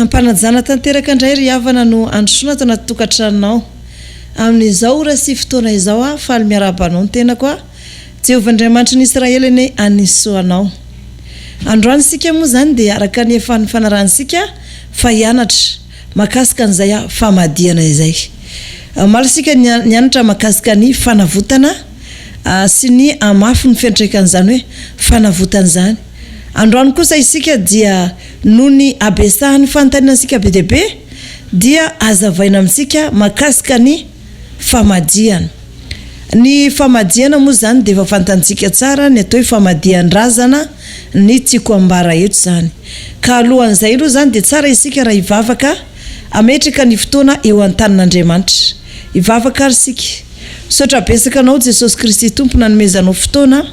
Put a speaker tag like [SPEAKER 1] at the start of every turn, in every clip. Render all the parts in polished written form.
[SPEAKER 1] Ampanajana tanteraka indray ry havana no androsona tao anaty tokantranonao. Amin'izao ora sy fotoana izao faly miarabanao ny tena koa. Jehovah Andriamanitra ny Israely ny hanisy anao. Androany sika moa zany dia araka ny efa fanaransika fa hianatra mahakasika an'izay famadihana izay. Maro sika nianatra mahakasika ny fanavotana sy ny amafy ny fiantraikan'izany hoe fanavotana zany. Androany kosa isika dia noho ny abesahan'ny fanontanianansika be dia be dia azavaina amintsika mahakasika ny famadihana. Ny famadihana moa zany dia efa fantantsika tsara ny atao hoe famadihan-drazana ny tiako ambara eto zany. Ka alohan'izay aloha zany dia tsara isika raha hivavaka ametraka ny fotoana eo an-tanin'Andriamanitra. Hivavaka ary isika. Misaotra betsaka anao Jesosy Kristy Tompo nanomezanao fotoana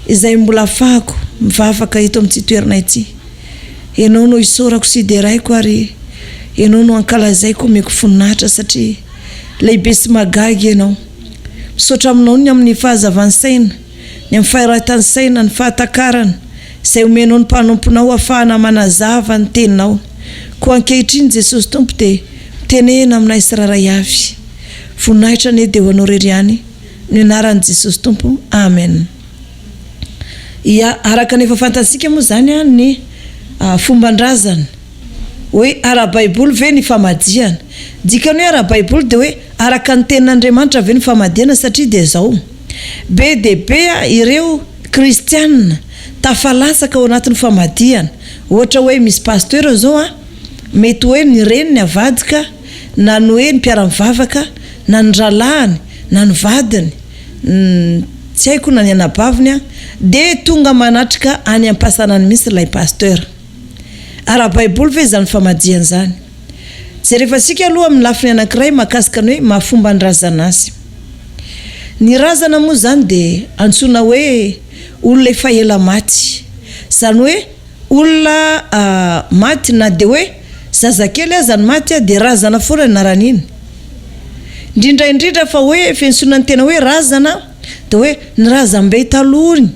[SPEAKER 1] izay mbola afahako mivavaka eto amin'ity toerana ity. Ianao no isaorako sy deraiko ary ianao no ankalazaiko omeko voninahitra satria lehibe sy magagy ianao. Misaotra aminao ny amin'ny fahazavan-saina, ny amin'ny faharahan-saina, ny fahatakarana izay omenao ny mpanomponao ahafahana manazava ny teninao. Koa ankehitriny Jesosy Tompo dia tenena aminay siraray avy. Voninahitra anie dia ho anao rery ihany ny anaran'i Jesosy Tompo. Amen. Araka nefa fantansika moa zany ny fomban-drazana hoe ara-baiboly ve ny famadihana. Dikany hoe ara-baiboly dia hoe araka ny tenin'Andriamanitra ve ny famadihana satria dia zao. Be dia be ireo kristianina tafalasaka ao anatin'ny famadihana. Ohatra hoe misy pasteur zao mety hoe ny reniny avadika na ny hoe ny mpiara-mivavaka na ny ralahany na ny vadiny tsy haiko na ny anabaviny dia tonga manatrika any am-pasanany misy ilay pasteur. Ara-baiboly ve zany famadihana zany. Zay rehefa sika aloha amin'ny lafiny anankiray mahakasika ny hoe mahafomba ny razana azy. Ny razana moa zany dia antsoina hoe olona efa ela maty. Zany hoe olona maty na dia hoe zazakely aza ny maty dia razana foana ny aran'iny. Indrindra fa hoe fiantsoana ny tena hoe razana dia hoe ny razam-be talohany.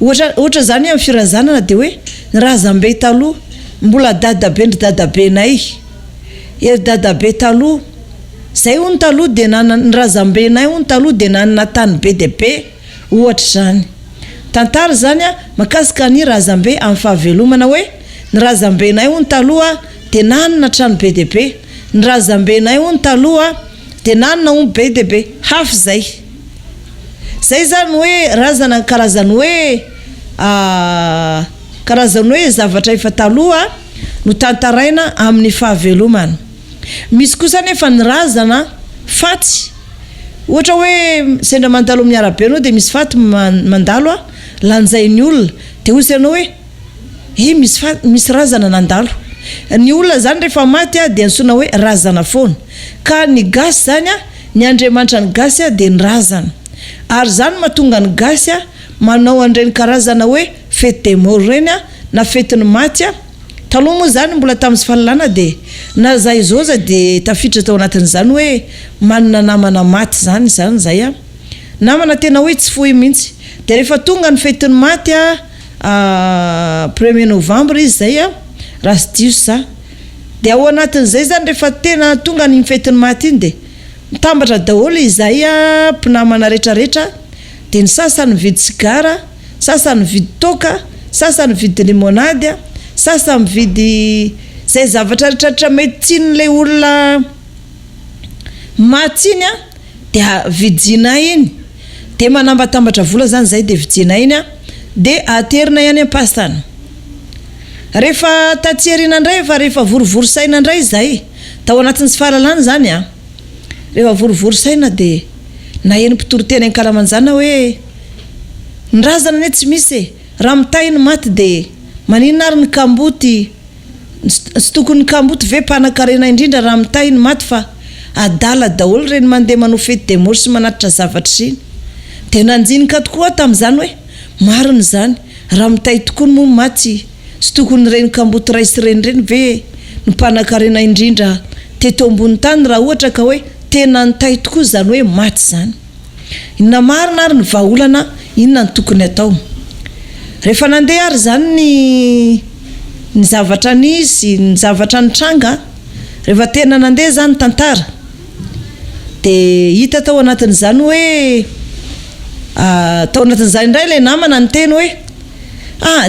[SPEAKER 1] Ohatra zany amin'ny firazanana dia hoe ny razam-be taloha mbola dadabe ndry dadabenay. Ery dadabe taloha zay hono taloha dia ny razam-benay hono taloha dia nanana tany be dia be. Ohatra zany. Tantara zany mahakasika ny razam-be amin'ny fahavelomana hoe ny razam-benay hono taloha dia nanana trano be dia be. Ny razam-benay hono taloha dia nanana omby be dia be. Hafa zay. Zay zany hoe razana karazany hoe zavatra efa taloha no tantaraina amin'ny fahavelomana. Misy kosa nefa ny razana faty. Ohatra hoe sendra mandalo amin'ny arabe anao dia misy faty mandalo lanjain'ny olona dia hoy ianao hoe misy razana nandalo. Ny olona zany rehefa maty dia antsoina hoe razana foana. Ka ny gasy zany ny Andriamanitra ny gasy dia ny razana. Ary zany mahatonga ny gasy manao an'ireny karazana hoe fety des morts reny na fetin'ny maty. Taloha moa zany mbola tamin'ny fahalalana dia na zay zoza dia tafiditra tao anatin'izany hoe manana namana maty zany zay namana tena hoe tsy fohy mihitsy. Dia rehefa tonga ny fetin'ny maty 1er novembre izy zay raha sy diso dia ao anatin'izay zany rehefa tena tonga ny fetin'ny maty iny dia mitambatra daholo izay mpinamana rehetrarehetra dia ny sasany mividy sigara, sasany mividy toka, sasany mividy limonady, sasany mividy zay zavatra rehetrarehetra mety tian'ilay olona maty iny dia vidina iny. Dia manambatambatra vola zany zay dia vidina iny dia aterina ihany am-pasana. Rehefa tatsiarina indray rehefa vorovorosaina indray zay tao anatin'ny sy fahalalana zany rehefa vorovorosaina dia na eny mpitoroteny ankalamanjana hoe ny razana anie tsy misy raha mitay ny maty dia maninona ary ny kamboty sy tokony kamboty ve mpanakarena indrindra raha mitay ny maty fa adala daholo reny mandeha manao fety des morts sy manatitra zavatra iny. Dia nanjinika tokoa tamin'izany hoe marina zany raha mitay tokony moa maty sy tokony reny kamboty ray sy reny reny ve ny mpanakarena indrindra teto ambony tany raha ohatra ka hoe tena nitay tokoa zany hoe maty zany. Inona marina ary ny vahaolana inona ny tokony atao. Rehefa nandeha ary zany ny zavatra nisy, ny zavatra nitranga rehefa tena nandeha zany tantara de hita tao anatin'izany hoe tao anatin'izany indray le namana ny teny hoe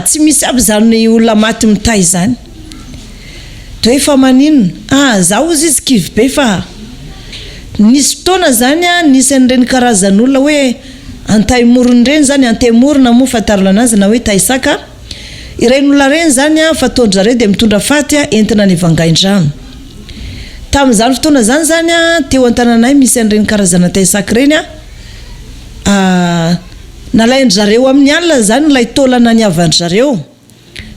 [SPEAKER 1] tsy misy aby zany olona maty mitay zany de hoe fa maninona zaho izy kivy be fa nisy fotoana zany nisy an'ireny karazan'olona hoe antay morony reny zany antemorona moa fatarana anazy na hoe taisaka ireny olona reny zany fatondra re de mitondra faty entina ny vangaindrano tamin'izany fotoana zany zany teo an-tananay misy an'ireny karazana taisaka reny nalain-jareo amin'ny alina zany ilay taolana ny avan-jareo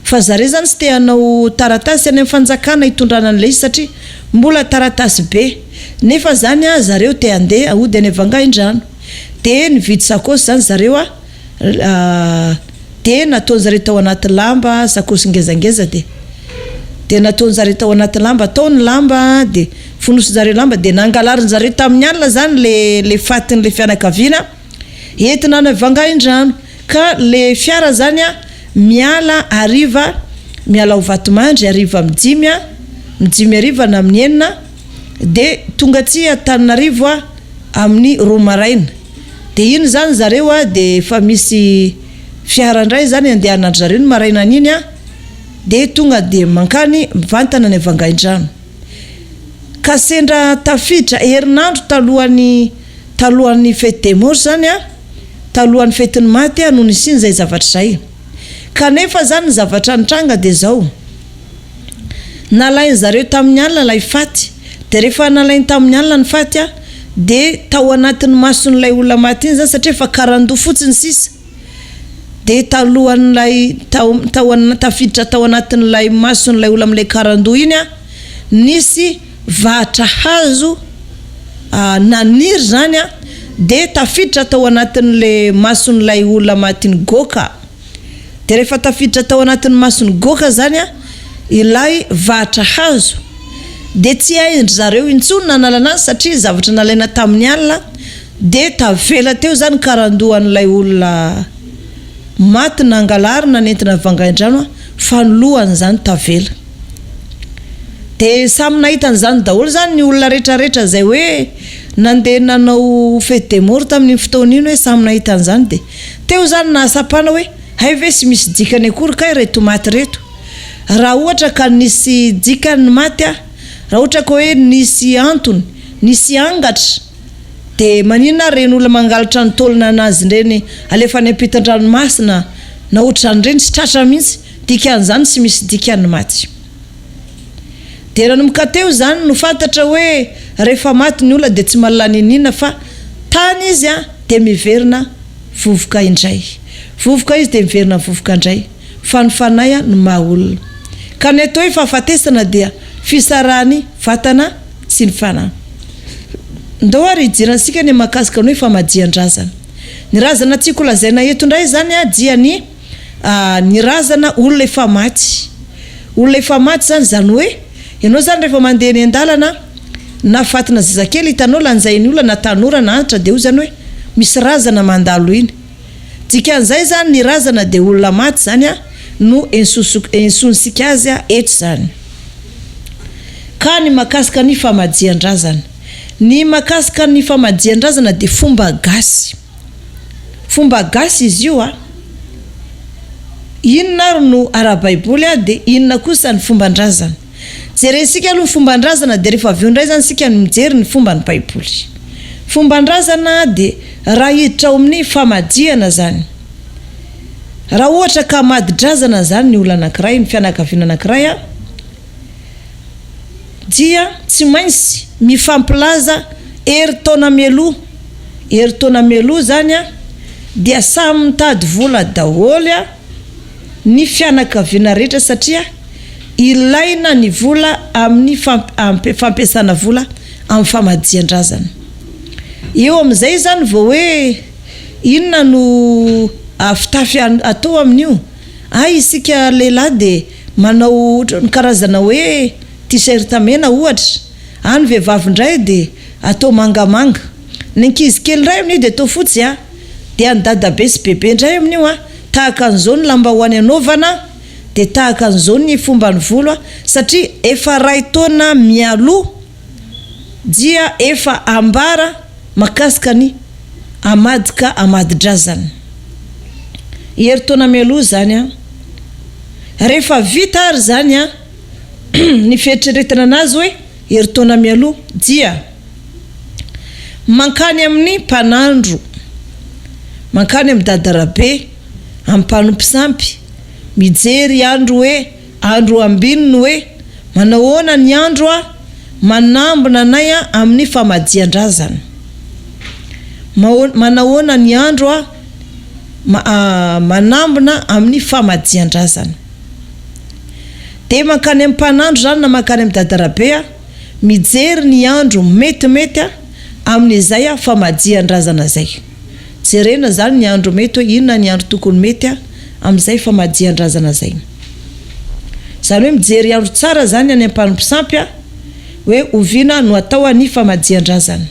[SPEAKER 1] fa zareo zany tsy te hanao taratasy any amin'ny fanjakana hitondrana an'ilay izy satria mbola taratasy be nefa zany zareo te handeha ahody any avangaindrano de nividy sakosy zany zareo de nataon'zareo tao anaty lamba sakosy ngezangeza de nataon'zareo tao anaty lamba ataony lamba de fonosin'zareo lamba de nangalarin'zareo tamin'ny alina zany le fatin'le fianakaviana entina any avangaindrano ka le fiara zany miala ho vatomandry ariva mijimy ariva na amin'ny enina de tonga tsy Antananarivo amin'ny Romaraina de iny zany zareo de fa misy fiara ndray zany andehanandry zareo ny maraina iny de tonga de mankany mivantana ny avangaindrano ka sendra tafiditra herinandro talohan'ny fête des morts zany talohan'ny fetin'ny maty noho ny siny zay zavatra zay kanefa zany zavatra nitranga de zao nalainy zareo tamin'ny alina lay faty de rehefa nalainy tamin'ny alina ny faty de tao anatin'ny mason'ilay olona maty iny zany satria fa karandoha fotsiny sisa de talohan'lay tafiditra tao anatin'ilay mason'ilay olona amin'ilay karandoha iny nisy vahatra hazo naniry zany de tafiditra tao anatin'le mason'ilay olona matiny goka de rehefa tafiditra tao anatin'ny masony goka zany ilay vahatra hazo de tsy haindry zareo intsony nanalana satria zavatra nalaina tamin'ny alina de tavela teo zany karandohan'ilay olona maty nangalarina nentina vangaindrano fa noloany zany tavela de samy nahitan'izany daholo zany ny olona rehetrarehetra zay hoe nandeha nanao fête des morts tamin'ny fotoana iny hoe samy nahitan'izany de teo zany nahasapana hoe hay ve sy misy dikany akory kay reto maty reto raha ohatra ka nisy dikany maty raha ohatra ka hoe nisy antony nisy angatra de maninona reny olona mangalatra ny tolona anazy reny alefa ny ampitan-dranomasina na ohatran'ireny tsy tratra mihitsy dikan'izany sy misy dikany maty de nanomboka teo zany no fantatra hoe rehefa maty ny olona de tsy mahalany inina fa tany izy de miverina vovoka indray vovoka izy de miverina vovoka indray fanofanay no mahaolona ka ny atao hoe fahafatesana dia fisarany vatana sy ny fanahy ndao ary hijirantsika ny mahakasika ny hoe famadihan-drazana ny razana tiako lazaina eto indray zany dia ny razana olona efa maty zany hoe ianao zany rehefa mandeha ny andalana na fatina zazakely hitanao lanjainy olona na tanora na antitra de io zany hoe misy razana mandalo iny dikan'izay zany ny razana de olona maty zany no ensonsika azy eto zany ka ny mahakasika ny famadihan-drazana ny mahakasika ny famadihan-drazana de fomba gasy izy io inona no ara-baiboly de inona kosa ny fomban-drazana jerentsika aloha ny fomban-drazana de rehefa avy eo indray zany sika no mijery ny fomba ny baiboly fomban-drazana de raha hiditra ao amin'ny famadihana zany raha ohatra ka madi-drazana zany ny olona anankiray ny fianakaviana anankiray dia tsy maintsy mifampilaza eritaona meloa zany dia samy mitady vola daholy ny fianakaviana rehetra satria ilaina ny vola amin'ny fampiasana vola amin'ny famadihan-drazana eo amin'izay zany vao hoe inona no fitafy atao amin'io isika lehilahy de manao ny karazana hoe t-shirt mena ohatra any vehivavy indray de atao mangamanga ny ankizy kely indray amin'io de atao fotsy de any dadabe sy bebe indray amin'io tahaka an'izao ny lambahoany anaovana de tahaka an'izao ny fombany volo satria efa ray taona mialoha dia efa ambara mahakasika ny amadika amadidrazana. Herintaona mialoha zany rehefa vita ary zany ny fieritreretana anazy hoe herintaona mialoha dia mankany amin'ny mpanandro, mankany amin'ny dadarabe, amin'ny mpanompisampy, mijery andro hoe andro ambininy hoe manahoana ny andro manambona anay amin'ny famadihan-drazana, manahoana ny andro manambona amin'ny famadihan-drazana. De mankany amin'ny mpanandro zany na mankany amin'ny dadarabe mijery ny andro metimety amin'izay famadihan-drazana zay. Jerena zany ny andro mety hoe inona ny andro tokony mety amin'izay famadihan-drazana zay. Zany hoe mijery andro tsara zany any am-panompisampy hoe oviana no atao ny famadihan-drazana.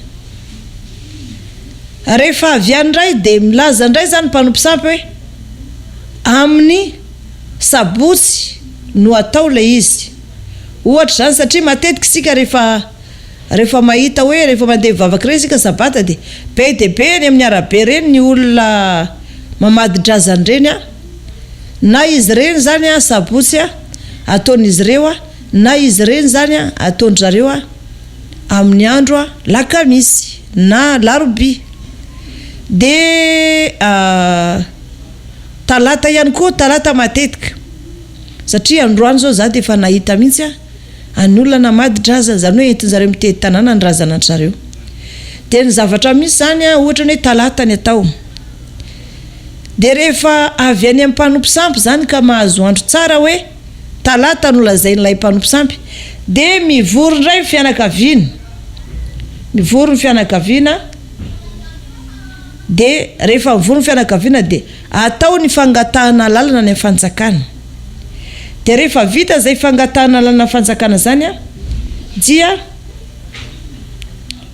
[SPEAKER 1] Rehefa avy any indray de milaza indray zany mpanompisampy hoe amin'ny sabotsy no atao le izy. Ohatra zany satria matetika sika rehefa mahita hoe rehefa mandeha vavaka reny sika sabata de be ny amin'ny arabe reny ny olona mamadidrazana reny na izy reny zany sabotsy ataon'izy ireo na izy reny zany ataon'ny zareo amin'ny andro lakamisy na larobia. De talata ihany koa, talata matetika satria androany zao za de efa nahita mihitsy any olona namadidraza zany hoe entin'zareo mitety tanàna ny razana an'zareo. De ny zavatra misy zany ohatra hoe talata ny atao. De rehefa avy any amin'ny mpanompisampy zany ka mahazo andro tsara hoe talata no lazain'ilay mpanompisampy de mivory indray fianakaviana, mivory ny fianakaviana. De rehefa mivory ny fianakaviana de atao ny fangatahana lalana ny fanjakana. De rehefa vita zay fangatahana lalana fanjakana zany dia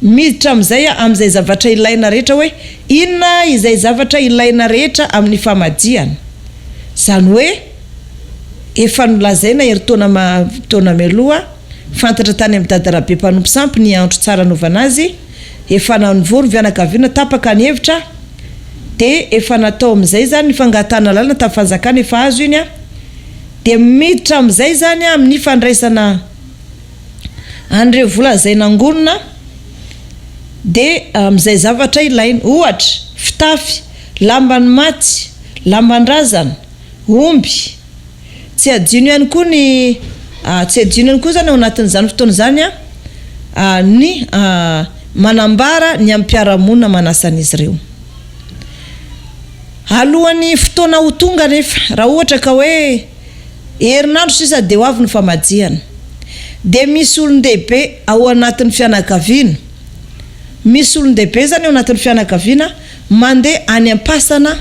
[SPEAKER 1] miditra am'izay zavatra ilaina rehetra hoe inona izay zavatra ilaina rehetra amin'ny famadihana. Zany hoe efa nolazaina herintaona mialoha fantatra tany amin'ny dadarabe mpanompisampy ny andro tsara anaovana azy, efa nanivory ny fianakaviana tapaka ny hevitra de efa natao am'izay zany ny fangatahana lalana tamin'ny fanjakana efa azo iny de miditra am'izay zany amin'ny fandraisana an'ireo vola zay nangonona de am'izay zavatra ilaina, ohatra fitafy, lambany maty, lamban-drazana, omby. Tsy adino ihany koa tsy adino ihany koa zany ao anatin'izany fotoana zany ny manambara ny ampiaramonina manasan'izy ireo. Alohan'ny fotoana ho tonga nefa raha ohatra ka hoe herinandro sisa de ho avy ny famadihana de misy olon-dehibe ao anatin'ny fianakaviana, misy olon-dehibe zany ao anatin'ny fianakaviana mandeha any am-pasana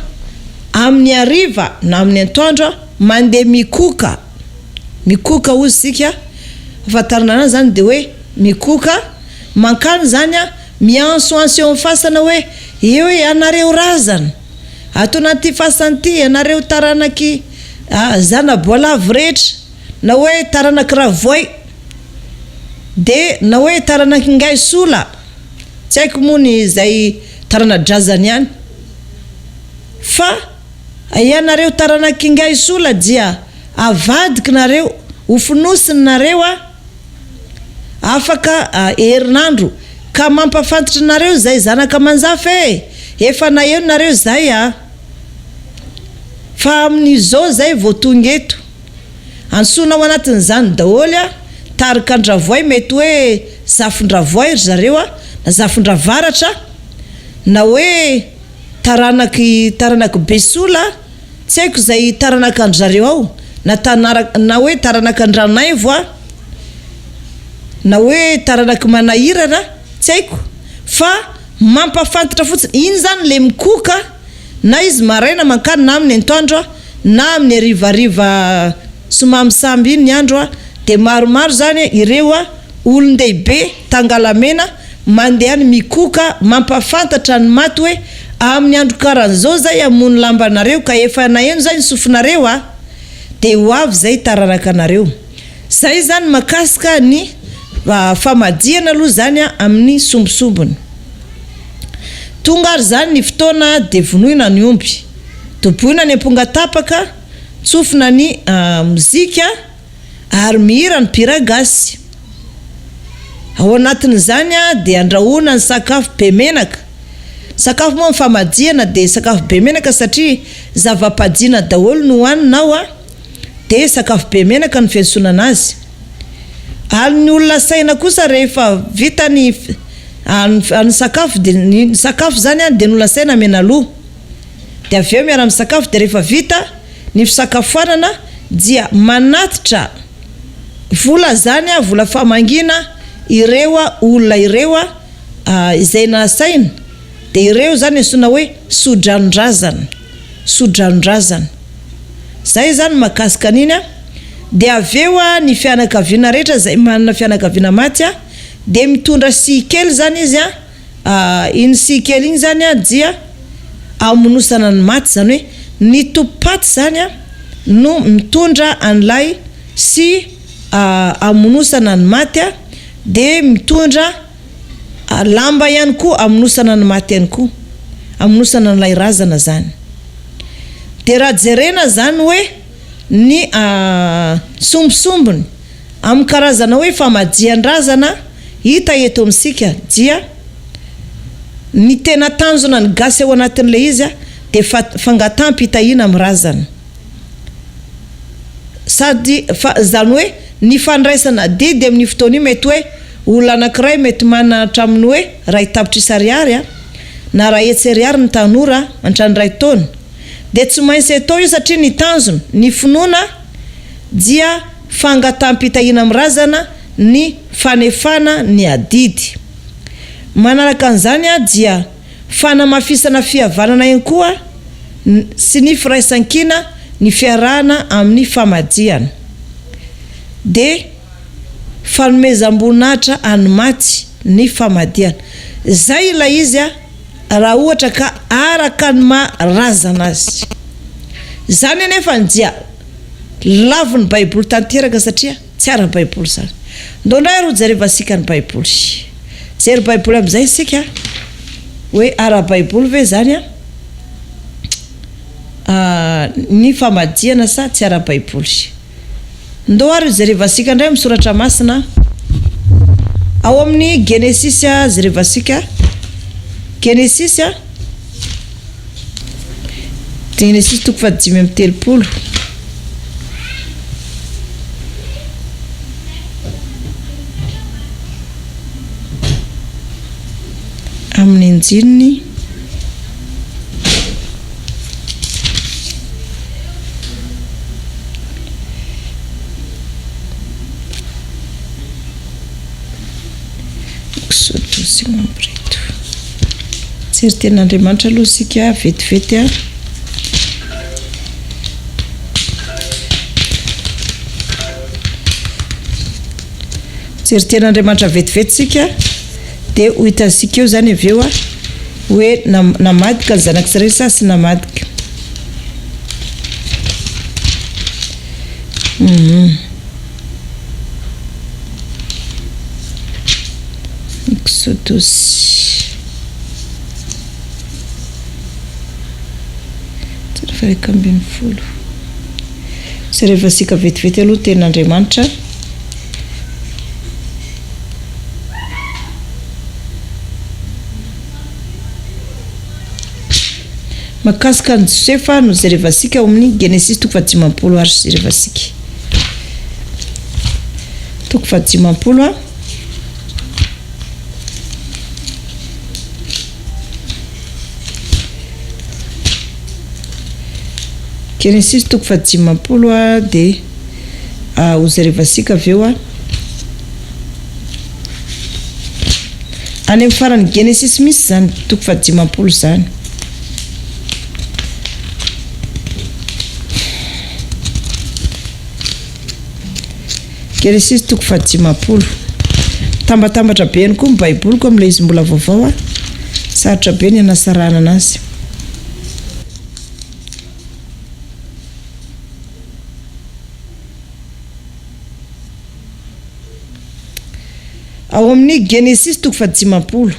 [SPEAKER 1] amin'ny hariva na amin'ny atoandro mandeha mikoka ozy sika afantarana anazy zany de hoe mikoka mankany zany miansoanso eo amin'ny fasana hoe eo anareo razana ato anaty fasan'ity anareo taranaky zanaboalavo rehetra na hoe taranaky ravoay de na hoe taranaky ngay sola tsy haiko moa ny izay taranadrazany ihany fa ianareo taranaky ngay sola dia avadiky nareo hofinosiny nareo afaka herinandro ka mampafantatra nareo zay zanaka manjafy efa na eno nareo zay fa amin'izao zay vao tonga eto ansona ao anatin'izany daholy tarika andravoay mety hoe zafin-dravoay ry zareo na zafin-dravaratra na hoe taranaky besola tsy haiko zay taranaky andry-zareo ao na hoe taranaky andranaivo na hoe taranaky manahirana tsy haiko fa mampafantatra fotsiny iny zany le mikoka na izy maraina mankany na amin'ny atoandro na amin'ny arivariva somamsamby iny ny andro de maromaro zany ireo olon-dehibe tangalamena mandeha ny mikoka mampafantatra ny maty hoe amin'ny andro karan'izao zay amony lambanareo ka efa na eno zay ny sofinareo de ho avy zay tararaka anareo. Zay zany makasika ny famadihana aloha zany amin'ny sombosombony. Tonga ary zany ny fotoana de vonoina ny omby, toboina ny amponga tapaka, tsofina ny mozika ary mihira ny mpira gasy. Ao anatin'izany de andrahoana ny sakafo be menaka. Sakafo moa famadihana de sakafo be menaka satria zava-padihana daholo no hoaninao de sakafo be menaka ny fiantsoana anazy. Ary ny olona saina kosa rehefa vita ny sakafo de ny sakafo zany de ny olona saina menaloha. De aveo miara amin'ny sakafo de rehefa vita ny fisakafoanana dia manatitra vola zany vola famangina ireo olona ireo izay nasaina. De ireo zany antsoina hoe sodranondrazana. Sodranondrazana. Zay zany makasika an'iny de aveo ny fianakaviana rehetra zay manana fianakaviana maty de mitondra sikely zany izy iny sikely iny zany dia amonosana ny maty, zany hoe ny tompaty zany no mitondra an'lay sy amonosana ny maty de mitondra lamba ihany koa amonosana ny maty ihany koa, amonosana n'lay razana zany. De raha jerena zany hoe ny sombosombony amin'ny karazana hoe famadihan-drazana hita eto amintsika dia ny tena tanjona ny gasy ao anatin'le izy de fangatampy hitahina amin'ny razana. Sady zany hoe ny fandraisana didy amin'ny fotoana io mety hoe olona anankiray mety manana hatraminy hoe ray tapitrisa ariary na ray hetsy ariary ny tanora antrany ray taona. De tsy maintsy atao io satria ny tanjona ny finoana dia fangatampy hitahina amin'ny razana ny fanefana ny adidy. Manaraka an'izany dia fanamafisana fihavanana ihany koa sy ny firaisan-kina ny fiarahana amin'ny famadihana. De fanomezam-boninahitra any maty ny famadihana. Zay ilay izy raha ohatra ka araka ny maharazana azy. Zany anefa dia laviny baiboly tanteraka satria tsy ara-baiboly zany. Ndondray ro jereva asika ny baiboly. Jery baiboly am'izay isika hoe ara-baiboly ve zany ny famadihana sa tsy ara-baiboly. Ndo ary jereva asika ndray misoratra masina ao amin'ny Genesis jereva asika Genesis Genesis 5:30 amin'ny injiliny Sery ten'Andriamanitra aloha sika vetivety Sery ten'Andriamanitra vetivety sika de ho hitasika eo zany aveo hoe namadika ny zanak'Israely sa sy namadika. Exodus Faikambin'ny folo. Sy rehefa sika vetivety aloha ten'Andriamanitra makasika ny Josefa no jereva asika ao amin'ny Genesis 5:50 ary jereva asika 5:50 Genesis 5:50 de ho jereva asika aveo any amin'ny farany Genesis misy zany 5:50 zany. Genesis 5:50 tambatambatra be ihany koa ny baiboly ko amin'ilay izy mbola vaovao sarotra be ny anasarana anazy. ao amin'ny Genesis 15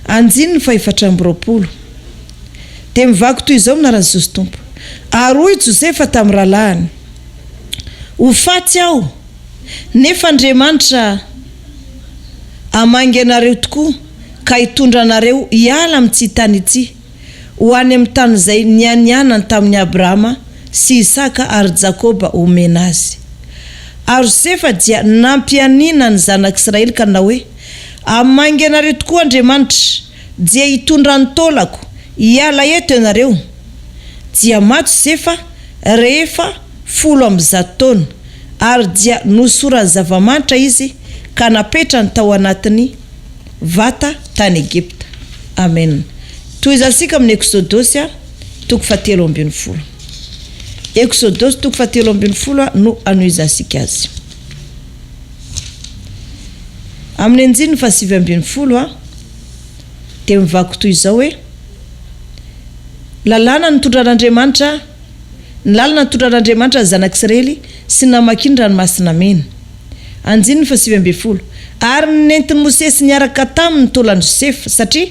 [SPEAKER 1] anjininy 4 dia mivaky toy izao minaran'i Jesosy Tompo: ary hoy Josefa tamin'ny rahalahiny: ho fatsy aho, nefa Andriamanitra hamangy anareo tokoa ka hitondra anareo hiala amin'ity tany ity, ho any amin'ny tany izay nianianany tamin'ny Abrahama sy Isaka ary Jakoba omena azy. Ary Josefa dia nampianina ny zanak'Israely ka nanao hoe: hamangy anareo tokoa Andriamanitra dia hitondra ny taolako hiala eto ianareo. Dia maty Josefa rehefa 100 taona ary dia nosorany zava-manitra izy ka napetrany tao anatin'ny vata tany Egypta. Amen. Toy izasika amin'ny Exodus 7:10. Exodus 7:10 no anoizasika azy. Amin'ny anjininy 7:20 dia mivaky toy izao hoe: lalàna nitondran'Andriamanitra, ny lalana nitondran'Andriamanitra ny zanak'Israely sy namakiny ranomasina mena. Anjininy 7:20 ary nentin'i Mosesy niaraka taminy taolan'i Josefa, satria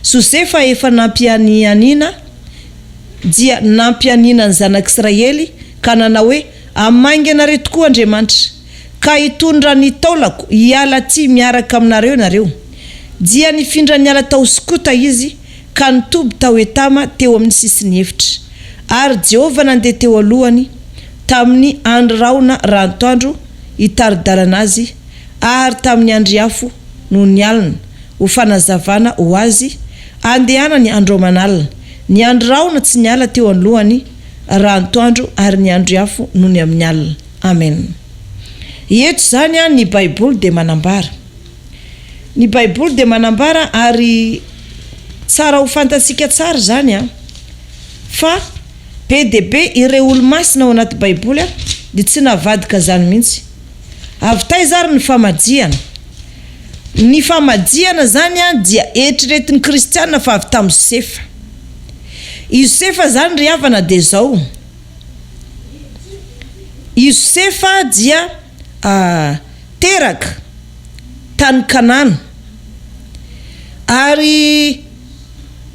[SPEAKER 1] Josefa efa nampianianina, dia nampianina ny zanak'Israely ka nanao hoe: hamangy anareo tokoa Andriamanitra ka hitondra ny taolako hiala ty miaraka aminareo ianareo. Dia nifindra niala tao Skota izy ka nitoby tao Etama teo amin'ny sisiny efitra. Ary Jehovah nandeha teo alohany tamin'ny andro raona rantoandro hitaridalana azy, ary tamin'ny andriafo no nialina ho fanazavana ho azy andehana ny andro aman'alina. Ny andro raona tsy niala teo alohany rantoandro, ary ny andriafo no ny amin'ny alina. Amen. Eto zany ny Baiboly dia manambara. Ny Baiboly dia manambara, ary tsara ho fantatsika tsara zany fa be dia be ireo olo-masina ao anaty Baiboly dia tsy navadika zany mihitsy. Avy taizary ny famadihana. Ny famadihana zany dia eritreretin'ny kristianina fa avy tamin'i Josefa. I Josefa zany ry havana dia zao: i Josefa dia teraka tany Kanana, ary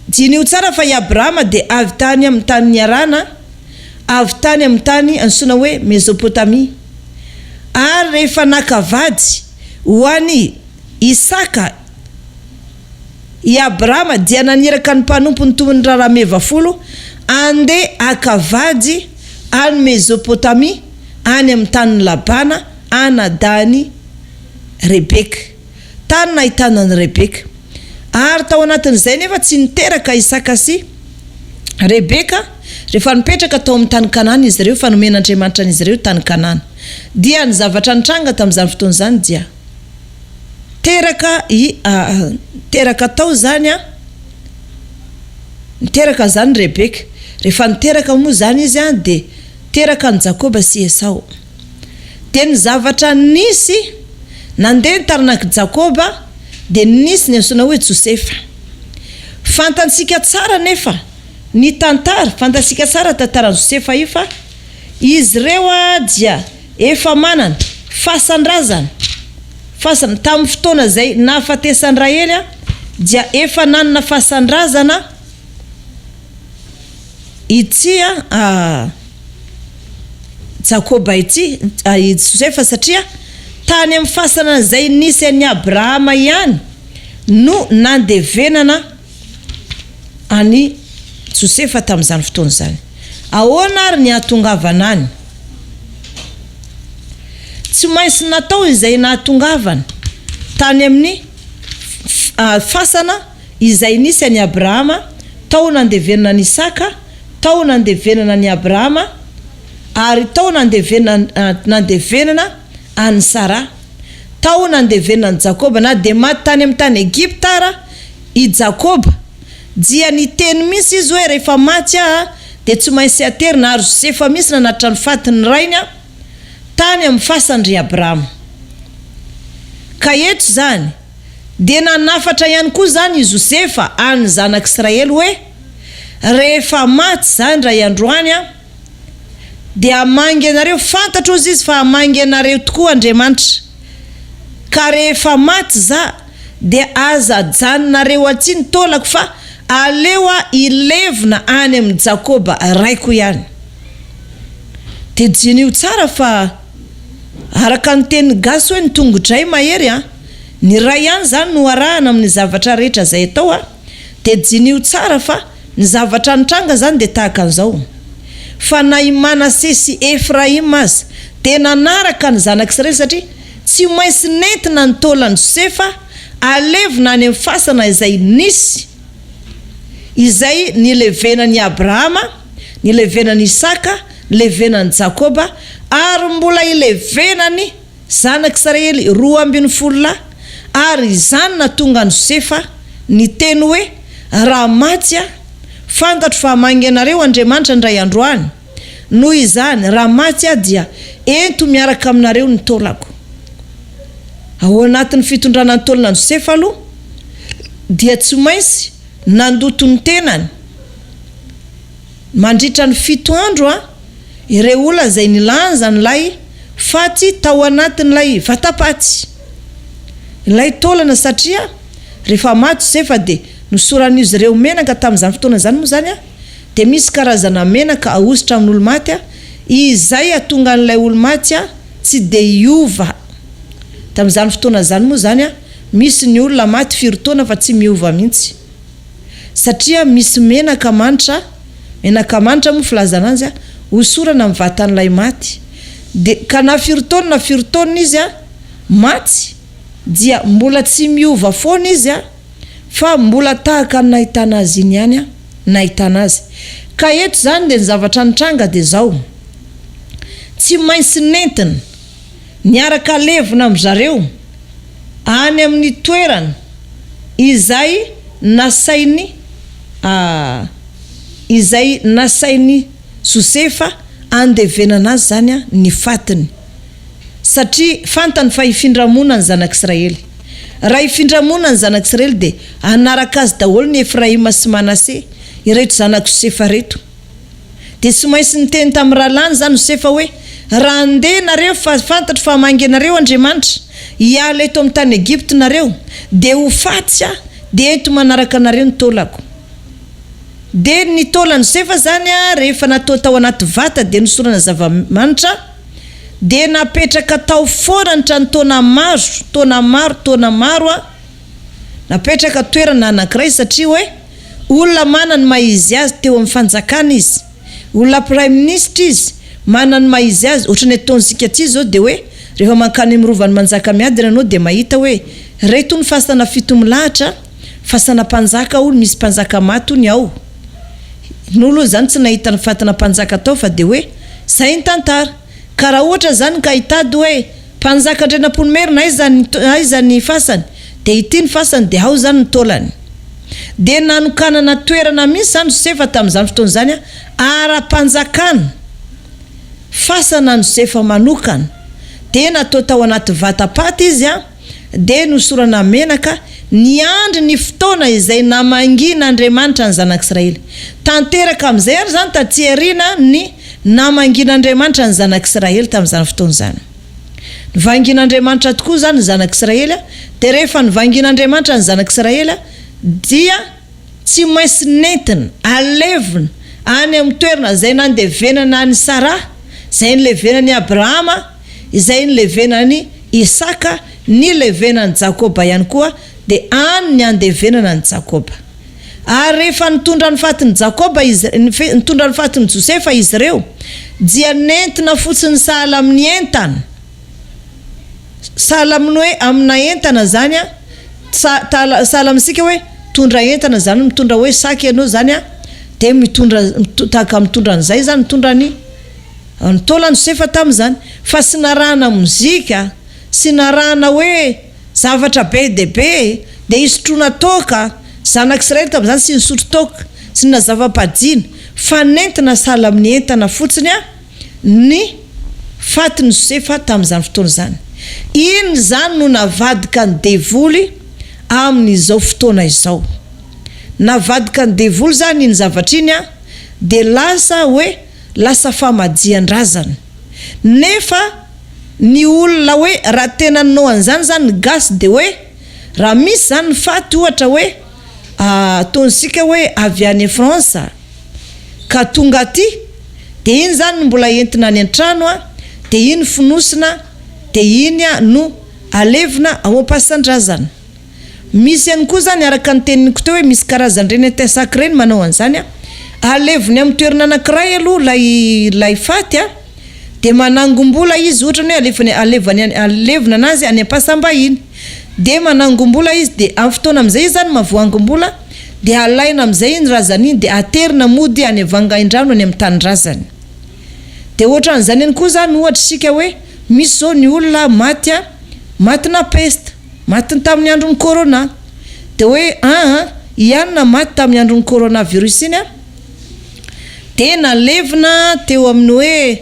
[SPEAKER 1] dinio tsara fa i Abrahama dia avy tany amin'ny tany niarana, avy tany amin'ny tany antsoina hoe Mesopotamia. Ary rehefa nakavady ho any Isaka, i Abrahama dia naniraka ny mpanompo ny tombony rarameva 10 andeha akavady any Mesopotamia, any amin'ny tany Labana, anadany Rebeka, tany nahitanany Rebeka. Ary tao anatin'izay nefa tsy niteraka Isaka sy Rebeka rehefa nipetraka tao amin'ny tany Kanana izy ireo, fa nomen'Andriamanitra an'izy ireo tany Kanana. Dia ny zavatra nitranga tamin'izany fotoana zany dia teraka tao zany niteraka zany Rebeka. Rehefa niteraka moa zany izy dia teraka ny Jakoba sy Esau. Dia ny zavatra nisy nandeha nitaranaki Jakoba dia nisy ny antsoina hoe Josefa. Fantansika tsara nefa ny tantara, fantansika tsara tantaran'i Josefa io, fa izy ireo dia efa manana fahasandrazana. Tamin'ny fotoana izay nahafatesan'Israely dia efa nanana fahasandrazana ity Jakoba ity Josefa, satria tany amin'ny fahasanana izay nisy an'i Abrahama ihany no nandevenana any Josefa tamin'izany fotoana izany. Ahoana ary ny ahatongavana any? Tsy maintsy natao izay nahatongavana tany amin'ny fasana izay nisy an'i Abrahama, tao nandevenana ny Isaka, tao nandevenana any Abrahama, ary tao nandevenana any Sara, tao nandevenana ny Jakoba. Na dia maty tany amin'ny tany Egypta ara i Jakoba, dia ny teny misy izy hoe rehefa maty dia tsy maintsy aterina. Ary Josefa misy nanatra ny fatiny rainy tany amin'ny fasandry Abrahama. Ka eto zany dia nanafatra ihany koa zany i Josefa any zanak'Israely hoe rehefa maty zany ray androany dia hamangy anareo. Fantatra ozy izy fa hamangy anareo tokoa Andriamanitra ka rehefa maty za dia aza janonareo atsy ny taolako fa aleo ilevina any amin'ny Jakoba raiko ihany. Dia jinio tsara fa araka ny teny gasy hoe ny tongodray mahery ny ray ihany zany no arahana amin'ny zavatra rehetra zay atao dia jinio tsara fa ny zavatra nitranga zany dia tahaka an'izao. Fa na i Manase sy Efraima aza dia nanaraka ny zanak'Israely satria tsy maintsy nentina ny taolany Josefa alevina any amin'ny fasana izay nisy, izay nilevenan'i Abrahama, nilevenan'i Isaka, nilevenan'i Jakoba, ary mbola ilevenany zanak'Israely 12 ary izany natonga ny Josefa ny teny hoe raha maty fantatro fa mangenareo Andriamanitra ndray andro any. Noho izany raha maty dia ento miaraka aminareo ny taolako. Ao anatin'ny fitondrana ny taolana ny Josefa aloha dia tsy maintsy nandoto ny tenany mandritra ny 7 andro ireo olona izay nilanja nylay faty tao anatin'ilay vatapaty ilay taolana satria rehefa maty Josefa dia nosoran'izy ireo menaka tamin'izany fotoana zany moa zany dia misy karazana menaka ahositra amin'olo maty izay atonga an'ilay olo maty tsy dia hiova. Tamin'izany fotoana zany moa zany misy ny olona maty 4 taona fa tsy miova mihitsy satria misy menaka manitra moa filazana azy hosorana amin'ny vatan'ilay maty. Dia ka na 4 taona izy maty dia mbola tsy miova foana izy fa mbola tahaka ny nahitana azy iny ihany nahitana azy. Ka eto zany dia ny zavatra nitranga dia zao, tsy maintsy nentina niaraka levina amin'ny zareo any amin'ny toerana izay nasainy Josefa andevenana azy zany ny fatiny satria fantany fa ifindramona ny zanak'Israely. Raha ifindramona ny zanak'Israely dia anaraka azy daholo ny Efraima sy Manase ireto zanak' Josefa reto. Dia tsy maintsy niteny tamin'ny rahalany zany Josefa hoe raha andeha nareo fa fantatro fa mangenareo Andriamanitra hiala eto amin'ny tany Egypte nareo dia ho faty dia ento manaraka nareo ny taolako. Dia ny taolany Josefa zany rehefa natao tao anaty vata dia nosorana zava-manitra dia napetraka tao foana ny taona maro napetraka toerana anankiray satria hoe olona manany maizy azy teo amin'ny fanjakana izy, olona prime ministre izy manany maizy azy ohatrany ataontsika aty zao dia hoe rehefa mankany mirovany manjaka miadina anao dia mahita hoe reto ny fasana 7 milahatra fasana mpanjaka olo misy mpanjaka maty ny ao n'olo zany tsy nahita ny fatana mpanjaka tao fa dia hoe zay ny tantara. Ka raha ohatra zany ka hitady hoe mpanjaka andrenam-ponomerina aiza ny fasany dia ity ny fasany dia ao zany ny taolany. Dia nanokanana toerana misy zany Josefa tamin'izany fotoana zany ara-panjakana fasana ny Josefa manokana dia natao tao anaty vatapaty izy dia nosorana menaka niandry ny fotoana izay namangina Andriamanitra ny zanak'Israely. Tanteraka amin'izay ary zany tatsiarina ny namangina Andriamanitra ny zanak'Israely tamin'izany fotoana zany. Nivangina Andriamanitra tokoa zany ny zanak'Israely dia rehefa nivangina Andriamanitra ny zanak'Israely dia tsy maintsy nentina alevina any amin'ny toerana izay nandevenana any Sara, izay nilevenany Abrahama, izay nilevenany Isaka, nilevenany Jakoba ihany koa dia any ny andevenana ny Jakoba. Ary rehefa nitondra ny fatiny Jakoba nitondra ny fatiny Josefa izy ireo dia nentina fotsiny sahala amin'ny entana, sahala amin'ny hoe amina entana zany sahala amintsika hoe mitondra entana zany mitondra hoe saky ianao zany dia mitondra tahaka mitondra an'izay zany mitondra ny taolany Josefa tamin'izany. Fa sy narahana mozika, sy narahana hoe zavatra be dia be dia isotrona toka zanak'Israely tamin'izany sy nisotro toka sy nazava-padiana fa nentina sahala amin'ny entana fotsiny ny fatiny Josefa tamin'izany fotoana zany. Iny zany no navadika ny devoly amin'izao fotoana izao. Navadika ny devoly zany iny zavatra iny dia lasa famadihan-drazana. Nefa ny olona hoe raha tena nanao an'izany zany gasy de hoe raha misy zany ny faty ohatra hoe ataonsika hoe avy any France ka tonga aty de iny zany mbola entina any an-trano de iny fonosina de iny no alevina ao am-pasan-drazana. Misy ihany koa zany araka ny teniniko teo hoe misy karazan-dreny tey sacré manao an'izany aleviny amin'ny toerana anankiray aloha lay faty de manangom-bola izy ohatra hoe alevina anazy any am-pasambahiny de manangom-bola izy de amin'ny fotoana amin'izay zany mavoangom-bola de alaina amin'izay iny razana iny de aterina mody any avangain-drano any amin'ny tany-drazany. De ohatra an'izany ihany koa zany ohatra sika hoe misy zao ny olona matina peste maty tamin'ny andron'ny corona de hoe ianona maty tamin'ny andron'ny coronavirus iny de nalevina teo amin'ny hoe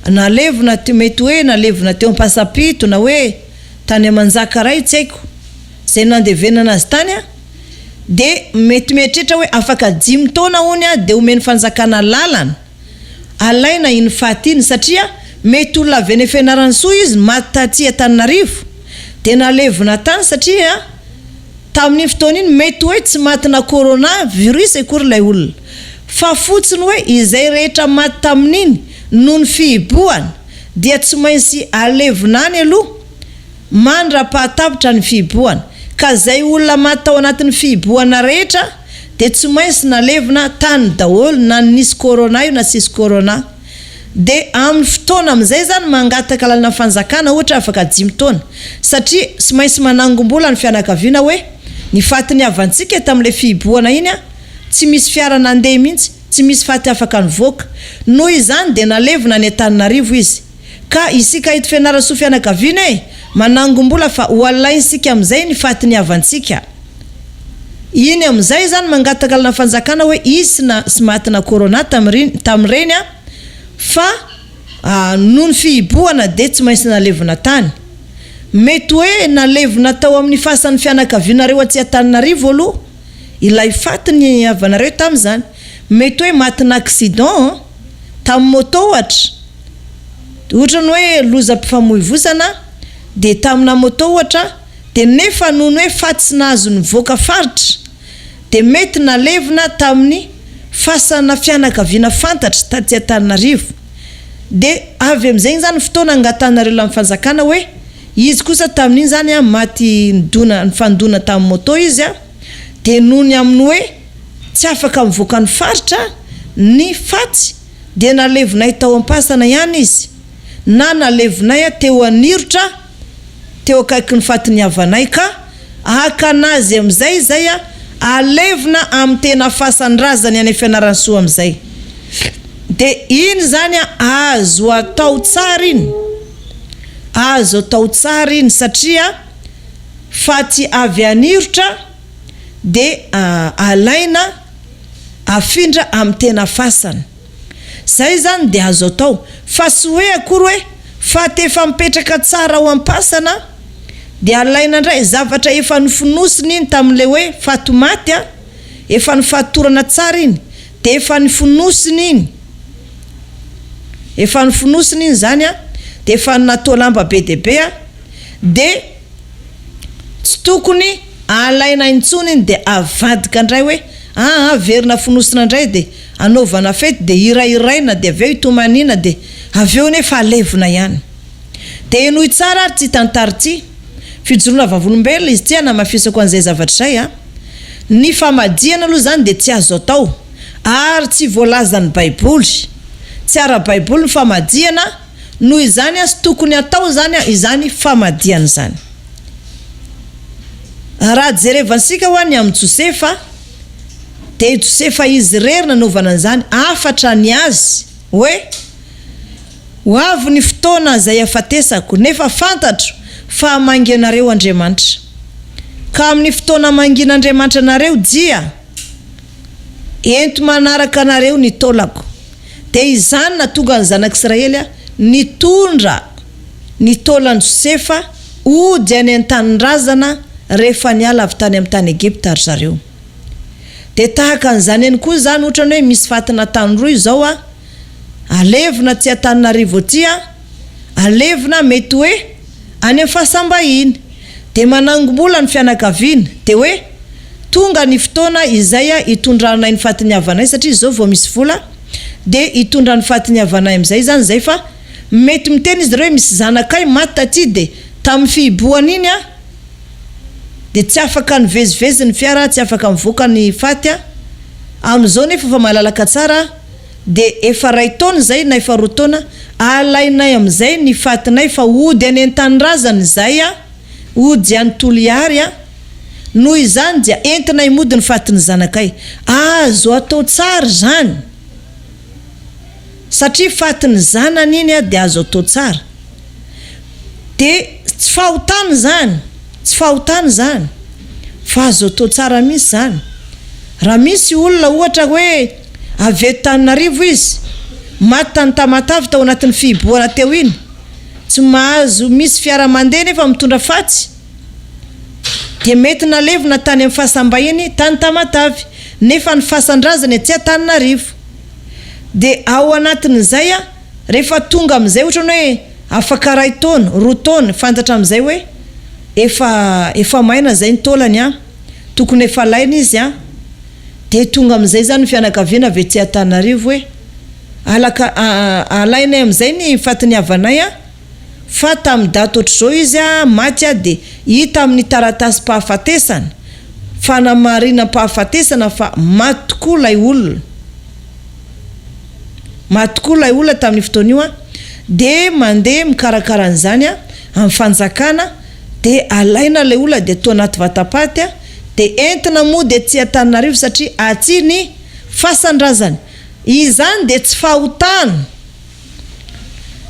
[SPEAKER 1] nalevina mety hoe nalevina teo am-pasapito na hoe tany amanjakaray tsy haiko zay nandevenana azy tany de mety mietrehitra hoe afaka 10 taona hony de omeny fanjakana lalana alaina iny faty iny satria mety olona avy any Fianarana soa izy maty taty Antananarivo de nalevina tany satria tamin'ny fotoana iny mety hoe tsy matina coronavirus akory lay olona fa fotsiny hoe izay rehetra maty tamin'iny noho ny fihibohany dia tsy maintsy alevina any aloha mandra-pahatapitra ny fihibohany ka zay olona maty tao anatin'ny fihibohana rehetra de tsy maintsy nalevina tany daholo na nisy corona io na sisy corona de amin'ny fotoana amin'izay zany mangataka lalana fanjakana ohatra afaka 10 taona satria tsy maintsy manangom-bola ny fianakaviana hoe ny faty avantsika tamin'le fihibohana iny tsy misy fiara nandeha mihitsy tsy misy faty afaka nivoaka noho izany de nalevina ny Antananarivo izy ka isika ito Fianarana soa fianakaviana manangom-bola fa ho alainsika amin'izay ny faty ny avantsika iny amin'izay zany mangataka lalana fanjakana hoe izy sy matina corona tamin'ireny fa noho ny fihibohana de tsy maintsy nalevina tany mety hoe nalevina tao amin'ny fasan'ny fianakavianareo atsy Antananarivo aloha ilay faty ny avanareo tamin'izany mety hoe matina accident tamin'ny moto ohatra ny hoe lozam-pifamoivoizana de tamina moto ohatra de nefa noho ny hoe faty sy nahazo ny voaka faritra de mety nalevina tamin'ny fasana fianakaviana fantatra taty Antananarivo de avy amin'izay zany fotoana angatanareo la fanjakana hoe izy kosa tamin'iny zany maty ny fandona tamin'ny moto izy de nohony amin'ny hoe tsy afaka mivoaka ny faritra ny faty de nalevinay tao am-pasana ihany izy na nalevinay teo anirotra teo akaiky ny faty ny avanay ka akanazy amin'izay zay alevina amin'ny tena fasan-drazany any Fianarana soa amin'izay de iny zany azo atao tsara iny satria faty avy anirotra de alaina afindra amin'ny tena fasana zay zany de azo atao fa sy hoe akory hoe faty efa mipetraka tsara ao am-pasana de alaina indray zavatra efa nifonosiny iny tamin'le hoe faty maty efa nifatorana tsara iny de efa nifonosiny iny zany de efa natao lamba be debe de tsy tokony alaina intsony iny de avadika indray hoe verina fonosina indray de anaovana fety de irairaina de aveo itomanina de aveo nefa alevina ihany de nohy tsara tsy tantarity fijoroana vavolombelona izy tia na mafisako an'izay zavatra zay ny famadihana aloha zany de tsy azo atao ary tsy voalazan'ny baiboly tsy ara-baiboly ny famadihana noho izany sy tokony atao zany izany famadihana zany raha jerevansika hoany amin'ny Josefa de Josefa izy rery nanaovana an'izany afatra ny azy hoe ho avy ny fotoana zay afatesako nefa fantatro fa manginareo Andriamanitra ka amin'ny fotoana mangin'Andriamanitra nareo dia ento manaraka anareo ny taolako de izany natonga ny zanak'Israely nitondra ny taolan'i Josefa ody any an-tanin-drazana rehefa niala avy tany amin'ny tany Egypta ry zareo de tahaka an'izany ihany koa zany ohatra ny hoe misy fatina tany roy zao alevina tsy Antananarivo aty alevina mety hoe any amin'ny fahasambahiny, de manangom-bola ny fianakaviana, de hoe tonga ny fotoana izay hitondranay ny fatin'ny havanay satria zao vao misy vola de hitondra ny fatin'ny havanay am'izay zany zay fa mety miteny izy ireo hoe misy zanakay maty taty de tamin'ny fihiboana iny de tsy afaka nivezivezy ny fiara, tsy afaka mivoaka ny faty am'izao nefa fa mahalalaka tsara de efa ray taona zay na efa roa taona alainay am'izay ny fatinay fa ody any an-tanyrazany zay ody any toliary noho izany dia entinay mody ny fatin'ny zanakay. Azo atao tsara zany satria fatin'ny zanany iny de azo atao tsara, de tsy fahotany zany, tsy fahotany zany fa azo atao tsara misy zany. Raha misy olona ohatra hoe avy eto Antananarivo izy maty tany Tamatavy tao anatin'ny fihiboana teo iny, tsy mahazo misy fiara mandeha nefa mitondra fatsy, de mety nalevina tany amin'ny fahasambahiny tany Tamatavy nefa ny fahasan-drazany tsy Antananarivo, de ao anatin'izay rehefa tonga am'izay ohatra hoe afaka ray taona, roa taona fantatra am'izay hoe efa maina zay ny taolany tokony efa laina izy de tonga am'izay zany fianakaviana avy tsy Antananarivo hoe alainay am'izay ny fatin'ny havanay fa tamin'ny daty ohatr'izao izy maty de hita amin'ny taratasy pahafatesana fanamarina-pahafatesana fa maty tokoa lay olona, maty tokoa lay olona tamin'ny fotoana io de mandeha mikarakara an'izany amin'ny fanjakana de alaina lay olona de toa anaty vatapaty de entina moa de tsy Antananarivo satria atsy ny fahasan-drazany. Izany de tsy fahotana,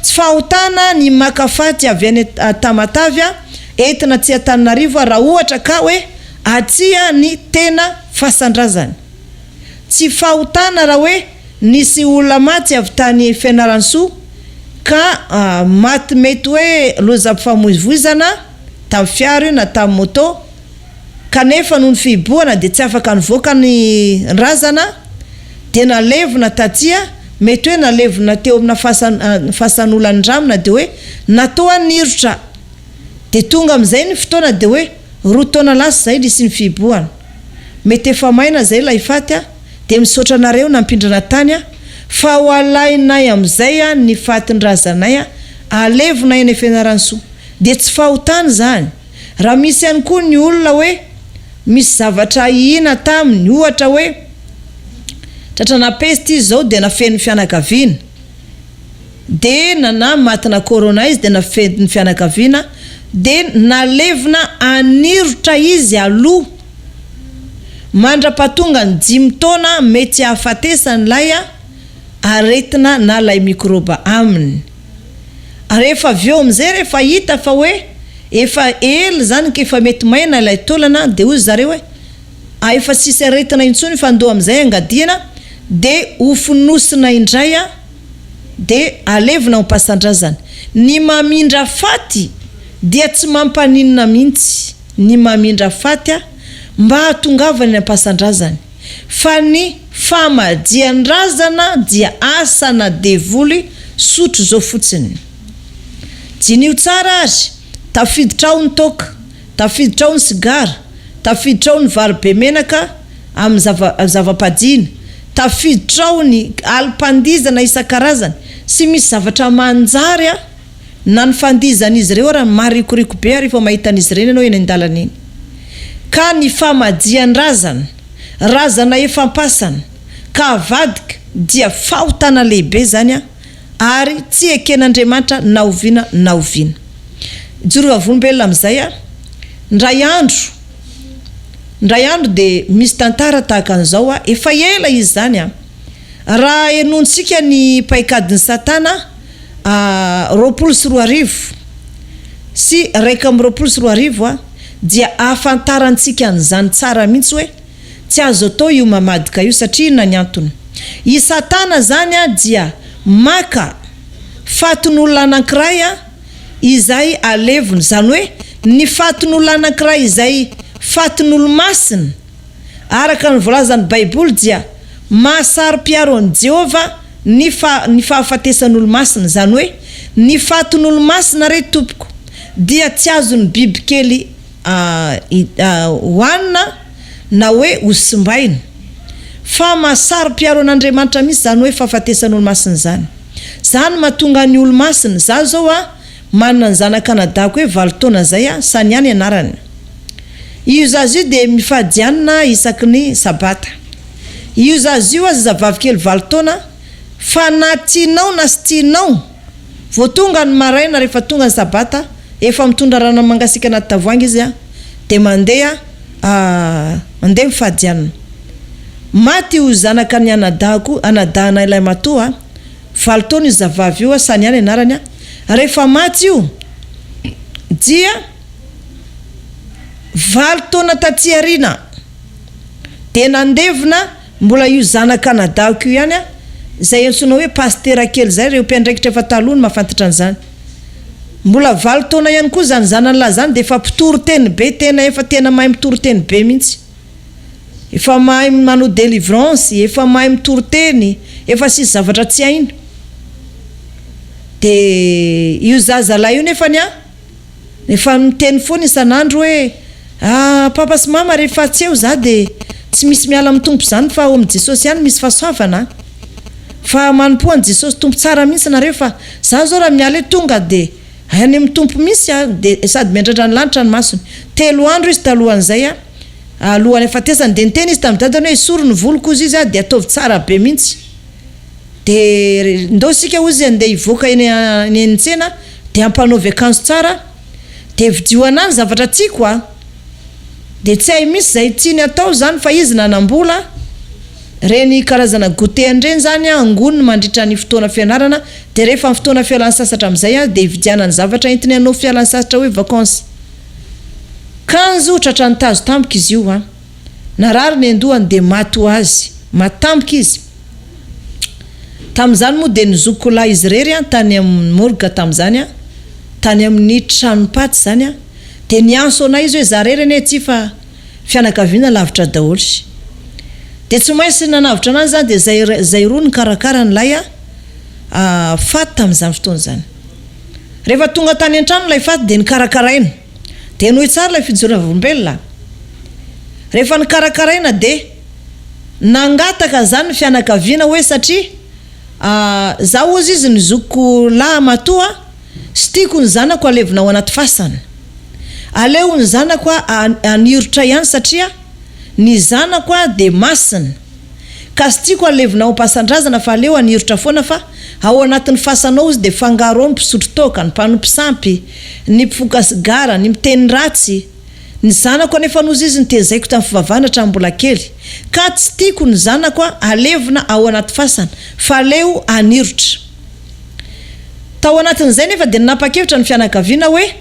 [SPEAKER 1] tsy fahotana ny makafaty avy any Tamatavy entina tsy Antananarivo raha ohatra ka hoe atsy ny tena fahasan-drazany. Tsy fahotana raha hoe nisy olona maty avy tany Fianarantsoa ka maty mety hoe lozam-pifamoivoizana tamin'ny fiara na tamin'ny moto kanefa noho ny fihiboana de tsy afaka nivoaka ny razana de nalevina tatia, mety hoe nalevina teo amina fahasan'olan-dramina de hoe natao anirotra de tonga am'izay ny fotoana de hoe roa taona lasa zay nisy ny fihiboana, mety efa maina zay lay faty de misaotra nareo nampindrana tany fa ho alainay am'izay ny fatin'ny razanay alevinay any Fianarantsoa de tsy fahotany zany. Raha misy ihany koa ny olona hoe misy zavatra ihina taminy, ohatra hoe tratrana peste izy zao de nafen'ny fianakaviana de na matina corona izy de nafen'ny fianakaviana de nalevina anirotra izy aloha mandra-pahatonga ny 5 taona mety hahafatesany lay aretina na lay mikroba aminy. Rehefa avy eo am'izay rehefa hita fa hoe efa ely zany ka efa mety maina lay taolana de hoy zareo hoe efa sisy aretina intsony fandoa am'izay angadiana de hofonosina indray de alevina ho pasan-drazany. Ny mamindra faty dia tsy mampaninina mihitsy ny mamindra faty mba hatongavany ny pasan-drazany fa ny famadihan-drazana dia asana devoly sotro zao fotsiny. Jinio tsara azy, tafiditra ao ny toka, tafiditra ao ny sigara, tafiditra ao ny vary be menaka amin'ny zava-padina, tafiditra ao ny alim-pandizana isan-karazany sy misy zavatra manjary na ny fandizan'izy ireo raha marikoriko be rehefa mahitan'izy ireny ianao eny an-dalana eny. Ka ny famadihan-drazana, razana efa ampasana ka avadika dia fahotana lehibe zany ary tsy eken'Andriamanitra na oviana na oviana. Joro avolombelona am'izay ndray andro de misy tantara tahaka an'izao efa ela izy zany raha enontsika ny paikadin'ny Satana 24 sy 1 dia afantarantsika an'izany tsara mihitsy hoe tsy azo atao io mamadika io satria inona ny antony. I Satana zany dia maka fatin'olona anankiray izay aleviny, zany hoe ny fatin'olona anankiray izay fatin'olo-masina araka ny volazan'ny Baiboly dia mahasary-piaro an'i Jehovah ny fahafatesan'olo-masina, zany hoe ny faton'olo masina re tompoko dia tsy azony bibikely hoanina na hoe hosimbaina fa mahasaro-piaro an'Andriamanitra misy zany hoe fahafatesan'olo masina zany mahatonga ny olo masina za zao manana ny zanakanadako hoe 7 taona zay sany any anarany io zazy io de mifadianina isaky ny sabata io zazy io zazavavy kely 7 taona fa na tianao na sy tianao vao tonga ny maraina rehefa tonga ny sabata efa mitondra rano mangasika anaty tavoahangy izy de mandeha mifadianina maty io zanaka ny anadahana ilay matoa 7 taona io zazavavy io sany any anarany rehefa maty io dia 7 taona taty arina de nandevina mbola io zanaka anadahako io ihany zay antsoina hoe pastera kely zay reo mpiandraikitra efa taloha ny mahafantatra an'izany mbola 7 taona ihany koa zany zanan'lahy zany de efa mpitoro teny be efa tena mahay mitoro teny be mihitsy efa mahay manao délivrance efa mahay mitoro teny efa sisy zavatra tsy hainy de io zazalahy io nefany efa miteny foana isan'andro hoe papa sy mama rehefa tsy eo za de tsy misy miala amin'ny tompo zany fa ao amin'ny Jesosy ihany misy fahasoavana fa manompo an'i Jesosy tompo tsara mihitsy nareo fa za zao raha miala tonga de any amin'ny tompo misy de sady miandrandra ny lanitra ny masony 3 andro izy talohan'izay alohany afatesany de niteny izy tamin'ny dadany hoe isoro ny voloko izy de ataovy tsara be mihitsy de ndao sika ozy andeha ivoaka eny an-tsena de ampanaovy akanjo tsara de vidio anany zavatra tiako de tsy hay misy zay tiany atao zany fa izy nanambola reny karazana goûter andreny zany angoniny mandritra ny fotoana fianarana de rehefa ny fotoana fialan'ny sasatra am'izay de vidianany zavatra entiny anao fialan'ny sasatra hoe vacances kanzo tratrany tazo tampoka izy io narary ny andohany de mato azy matampoka izy tam'izany moa de nizoko lahy izy rery tany amin'ny morgue tam'izany tany amin'ny tranopaty zany de nianso anay izy hoe za rery ane tsy fa fianakaviana lavitra daholo de tsy maintsy nanavitra anazy zany de zay roa ny karakara ny lay faty tam'izany fotoana zany rehefa tonga tany an-trano lay faty de nikarakaraina de nohy tsara lay fijorana olombelona rehefa nikarakaraina de nangataka zany ny fianakaviana hoe satria za ozy izy nizoko lahy matoa sy tiako ny zanako alevina ao anaty fasana aleo ny zanako anirotra ihany satria ny zanako de masina ka sy tiako alevina ao pasandrazana fa aleo anirotra foana fa ao anatin'ny fasanao izy de fangaro ny mpisotro toka ny mpanompisampy ny mpifoka sigara ny miteny ratsy ny zanako anefa nozy izy nytezaiko tamin'ny fivavahana hatramin'ny kely ka tsy tiako ny zanako alevina ao anaty fasana fa aleo anirotra tao anatin'izay nefa de nanapa-kevitra ny fianakaviana hoe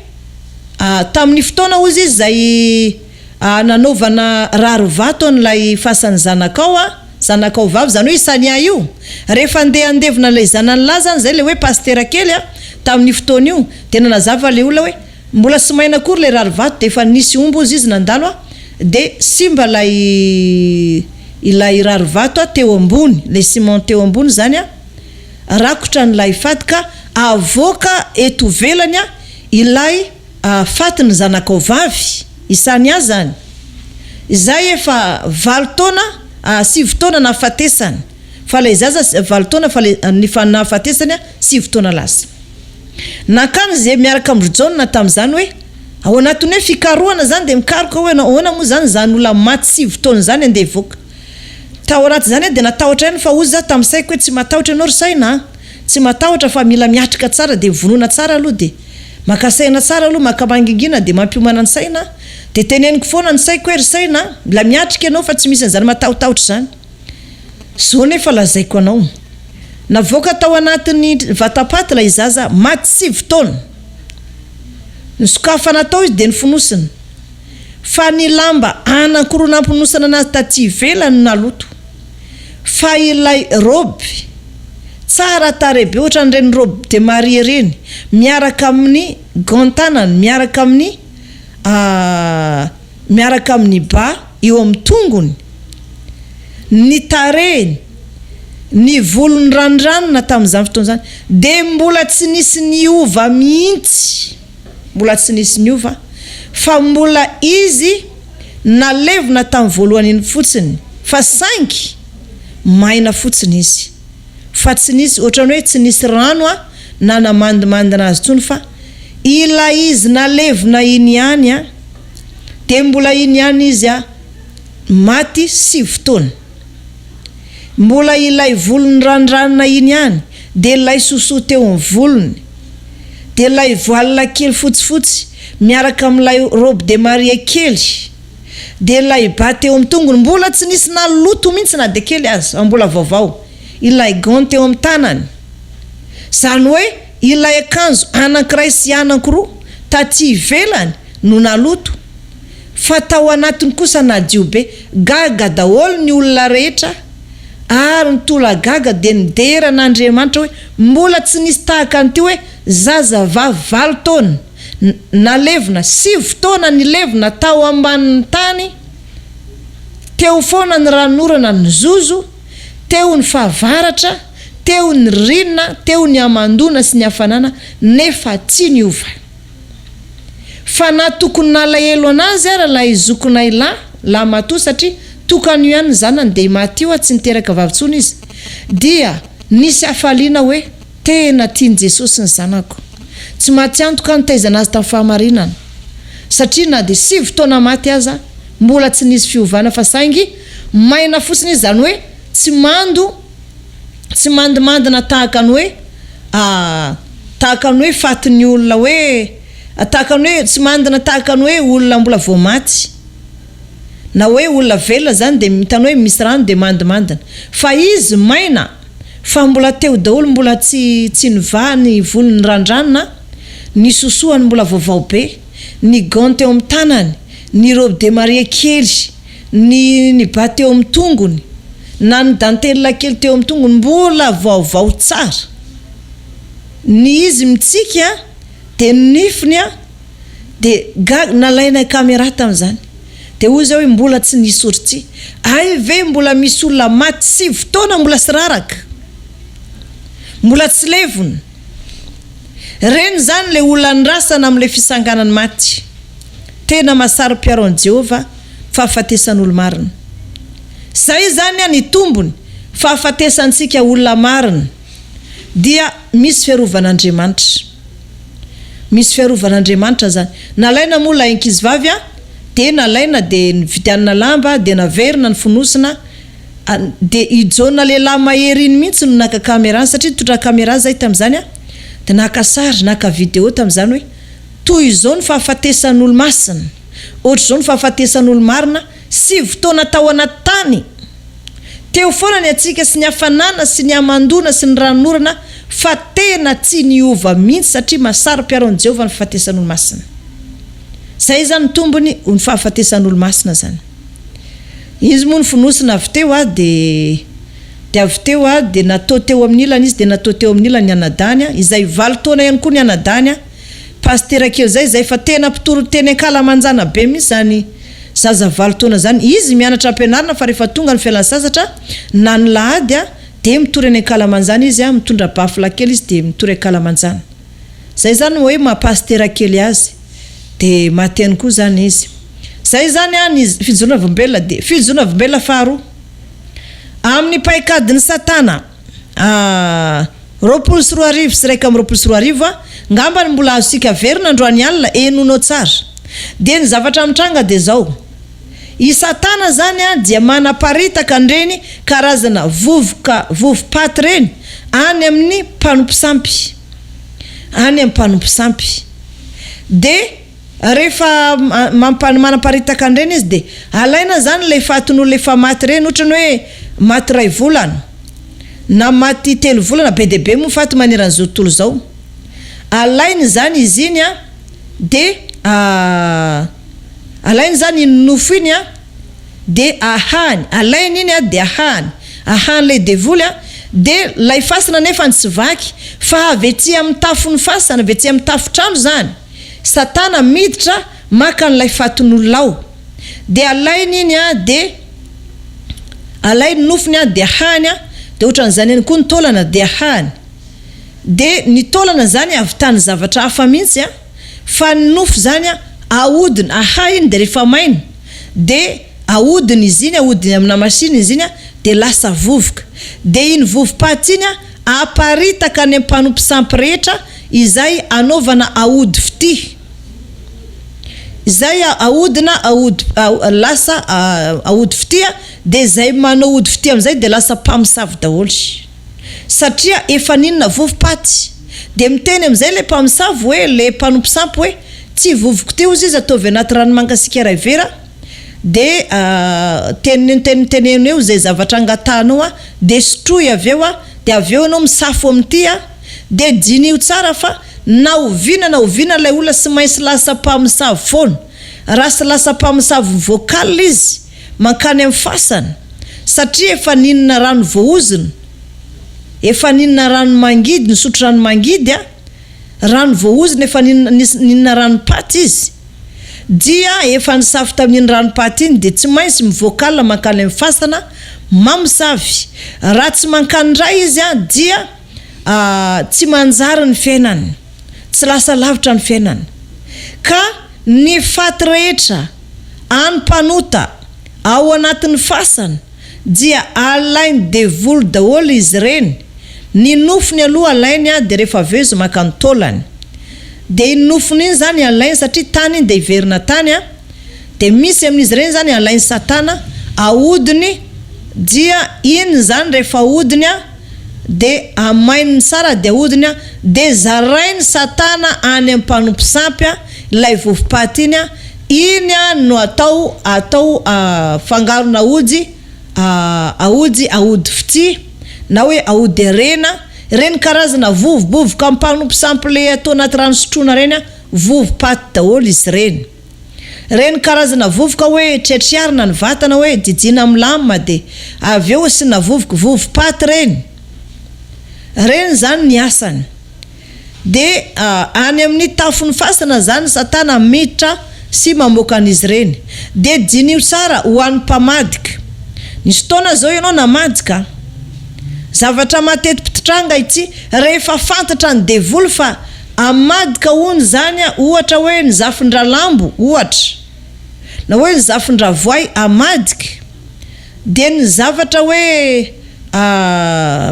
[SPEAKER 1] tamin'ny fotoana ozy izy zay nanaovana rarovato an'lay fasan'ny zanakao vavy zany hoe isania io rehefa andevina lay zanan'lahy zany zay le hoe pastera kely tamin'ny fotoana io de nanazava le olona hoe mbola sy maina akory le rarovato de efa nisy ombo izy nandalo de simba ilay rarovato teo ambony le ciment teo ambony zany rakotra n'lay faty ka avoaka eto velany ilay faty ny zanakao vavy isany azy zany izay efa 7 taona 7 taona nafatesany fa lay zaza 7 taona fa ny nafatesany 7 taona lasa nakany zay miaraka am'rojonina tam'izany hoe ao anatiny hoe fikarohana zany de mikaroka hoe ahoana moa zany zany olona maty 7 taona zany andeha ivoaka tao anaty zany de natahotra ihany fa ozy za tamin'saiko hoe tsy matahotra ianao ry saina tsy matahotra fa mila miatrika tsara de vonona tsara aloha de makasaina tsara aloha makamangingina de mampiomana ny saina de teneniko foana ny saiko hoe ry saina mila miatrika ianao fa tsy misy an'izany matahotahotra zany zao nefa lazaiko anao navoaka tao anatin'ny vatapaty la izaza maty 7 taona ny sokafa natao izy de ny fonosiny fa ny lamba anankoronampinosana anazy taty ivelany naloto fa ilay roby tsara tarebe ohatra n'ireny roby de marie reny miaraka amin'ny gantanany miaraka amin'ny ba eo amin'ny tongony ny tareny ny volony ranondranona tamin'izany fotoana zany de mbola tsy nisy niova mihitsy, mbola tsy nisy niova fa mbola izy nalevina tamin'ny voalohany iny fotsiny fa saingy maina fotsiny izy fa tsy nisy ohatrany hoe tsy nisy rano na namandimandina azy tsony fa ila izy nalevina iny ihany de mbola iny ihany izy maty 7 fotoana. Mbola ilay volony ranondranona iny ihany de ilay sosoa teo amin'ny volony de ilay voilina kely fotsifotsy miaraka amin'ilay robe de mariée kely de ilay ba teo amin'ny tongony mbola tsy nisy naloto mihitsy na de kely azy mbola vaovao, ilay gant teo amin'ny tanany zany hoe ilay akanjo anankiray sy anankiroa taty ivelany no naloto fa tao anatiny kosa nadio be gaga daholo ny olona rehetra ary nitola gaga de nideran'Andriamanitra hoe mbola tsy nisy tahaka an'ity hoe zazavavy 9 taona nalevina 7 taona nilevina tao ambanin'ny tany teo foana ny ranorana ny zozo teo ny fahavaratra teo ny rinina teo ny amandona sy ny hafanana nefa tsy niova fa na tokony nalahelo anazy ara la izokonay la matoa satria tokany ihany zanany de matio tsy niteraka vavitsony izy dia nisy afaliana hoe tena tiany Jesosy ny zanako tsy maty antoka nitaizana azy tamin'ny fahamarinana satria na de 7 taona maty aza mbola tsy nisy fiovana fa saingy maina fotsiny izy zany hoe tsy mandimandina tahaka ny hoe fatin'ny olona hoe tahaka ny hoe tsy mandina tahaka ny hoe olona mbola vao maty na hoe olona velona zany de mitany hoe misy rano de mandimandina fa izy maina fa mbola teo daholo mbola tsy niva ny volony randranona ny sosoany mbola vaovao be ny gant teo amin'ny tanany ny robe de mariée kely ny ba teo amin'ny tongony na ny dantelle kely teo amin'ny tongony mbola vaovao tsara ny izy mitsika de nifiny de nalaina caméra tamin'izany de hoy zao hoe mbola tsy nisy orty ay ve mbola misy olona maty 7 taona mbola sy raraka mbola tsy levony reny zany le olona nirasana amin'le fisanganany maty tena masary mpiaron Jehovah fahafatesan'olo marina zay zany ny tombony fahafatesantsika olona marina dia misy fiarovan'Andriamanitra misy fiarovan'Andriamanitra zany nalaina moa la ankizy vavy de nalaina de nividianana lamba de naverina ny fonosina de ijaona lehilahy mahery iny mihitsy no naka caméra satria nitondra caméra zay tamin'izany de naka sary naka vidéo tamin'izany hoe toy izao ny fahafatesan'olo masina ohatr' izao ny fahafatesan'olo marina 7 taona tao anaty tany teo foana ny atsika sy ny hafanana sy ny amandona sy ny ranorana fa tena tsy niova mihitsy satria masary mpiaron Jehovah ny fahafatesan'olo masina zay zany tombony ny fahafatesan'olo masina zany izy moa ny fonosina avy teo de avy teo de natao teo amin'ny ilany izy de natao teo amin'ny ilany anadany izay 9 taona ihany koa ny anadany pastera kely zay fa tena mpitoro teny ankalamanjana be mihitsy zany zaza 9 taona zany izy mianatra ampianarana fa rehefa tonga ny fialan-sasatra na ny lahady de mitory any ankalamanjana izy mitondra bafla kely izy de mitory ankalamanjana zay zany hoe mapastera kely azy de mateny koa zany izy zay zany ny fijona vombelona de fijona vombelona faharoa amin'ny paikadin'ny satana 24 sy 24 ngamba ny mbola azosika verina androany alina enonao tsara de ny zavatra mitranga de zao i satana zany dia manaparitaka andreny karazana vovopaty reny any amin'ny mpanompisampy de rehefa manaparitaka andreny izy de alaina zany le fatin'olo lefa maty reny ohatrany hoe maty 2 volana na maty 3 volana be debe mo faty maneran'izao tontolo zao alainy zany izy iny de alainy zany nofo iny de ahany alainy iny de ahany le devoly de lay fasana nefa ny tsy vaky fa avetsy amin'ny tafony fasana avetsy amin'ny tafotrano zany satana miditra maka n'lay fatin'olonao de alainy iny de alainy nofony de ahany de ohatran'izany ihany koa ny taolana de ahany. De ny taolana zany avy tany zavatra hafa mihitsy fa ny nofo zany ahodina aha iny de rehefa maina de ahodina izy iny ahodina amina machine izy iny de lasa vovoka. De iny vovo-paty iny aparitaka any ampanompo sampy rehetra izay anaovana ahody fity. Izay ahodina lasa ahody fity de zay manao ahody fity am'izay de lasa mpamosavy daholo. Satria efa ninona vovo-paty. De miteny am'izay le mpamosavy hoe le mpanompo sampy hoe tsy vovoko teo izy ataovy anaty ranomangasika iray vera. De tenentenenteneno eo zay zavatra angatanao de sotroy aveo de aveo anao misafo amty de dinio tsara fa na oviana lay olona sy mainsy lasa mpamosavy foana. Raha sy lasa mpamosavy vocal izy mankany amin'ny fasana satria efa ninona rano voaozina, efa ninona rano mangidy, nisotro rano mangidy rano voaozina efa ninona rano paty izy. Dia efa nisafo tamin'ny rano paty iny de tsy mainsy mivocal mankany amin'ny fasana mamosavy. Raha tsy mankany ray izy dia tsy manjary ny fiainany, tsy lasa lavitra ny fiainany. Ka ny faty rehetra anympanota ao anatin'ny fasana dia alainy devoly daholo izy reny. Ny nofony aloha alainy de rehefa aveo izy maka ny taolany. De iny nofony iny zany alainy satria tany iny de iverina tany de misy amin'izy reny zany alainy satana ahodiny. Dia iny zany rehefa ahodiny de amaininy sara de ahodiny de zarainy satana any ampanompo sampy lay vovo-paty iny no atao fangarona ahody fity na hoe ahody reny karazana vovobovoka ampanompo sampy le atao anaty rano sotrona reny vovo-paty daholo izy reny. Reny karazana vovoka hoe tretriarina ny vatana hoe didina am'lama de aveo sina vovo-paty reny zany ny asany. De any amin'ny tafon'ny fasana zany satana miditra sy mamoaka an'izy reny. De dinio tsara ho an'ny mpamadika. Nisy taona zao ianao namadika, zavatra mateti-pitranga ity rehefa fantatra ny devoly fa amadika hony zany ohatra hoe ny zafindra lambo ohatra na hoe ny zafindra voay amadika. De ny zavatra hoe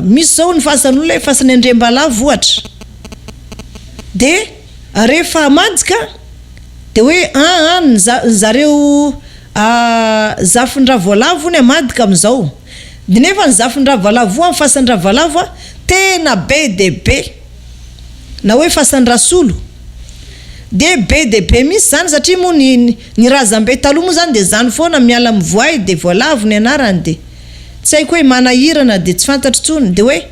[SPEAKER 1] misy zao ny fasan'olona hoe fasany andrembalavo ohatra. De rehefa amadika de hoe ny zareo zafindra voalavo ny amadika am'izao. De nefa ny zafindra voalavo amin'ny fasandra voalavo tena be de be na hoe fasandra solo. De be de be misy zany satria moa ny razambe taloha moa zany de zany foana miala mivoay de voalavo ny anarany. De tsy haiko hoe manahirana de tsy fantatry tsony de hoe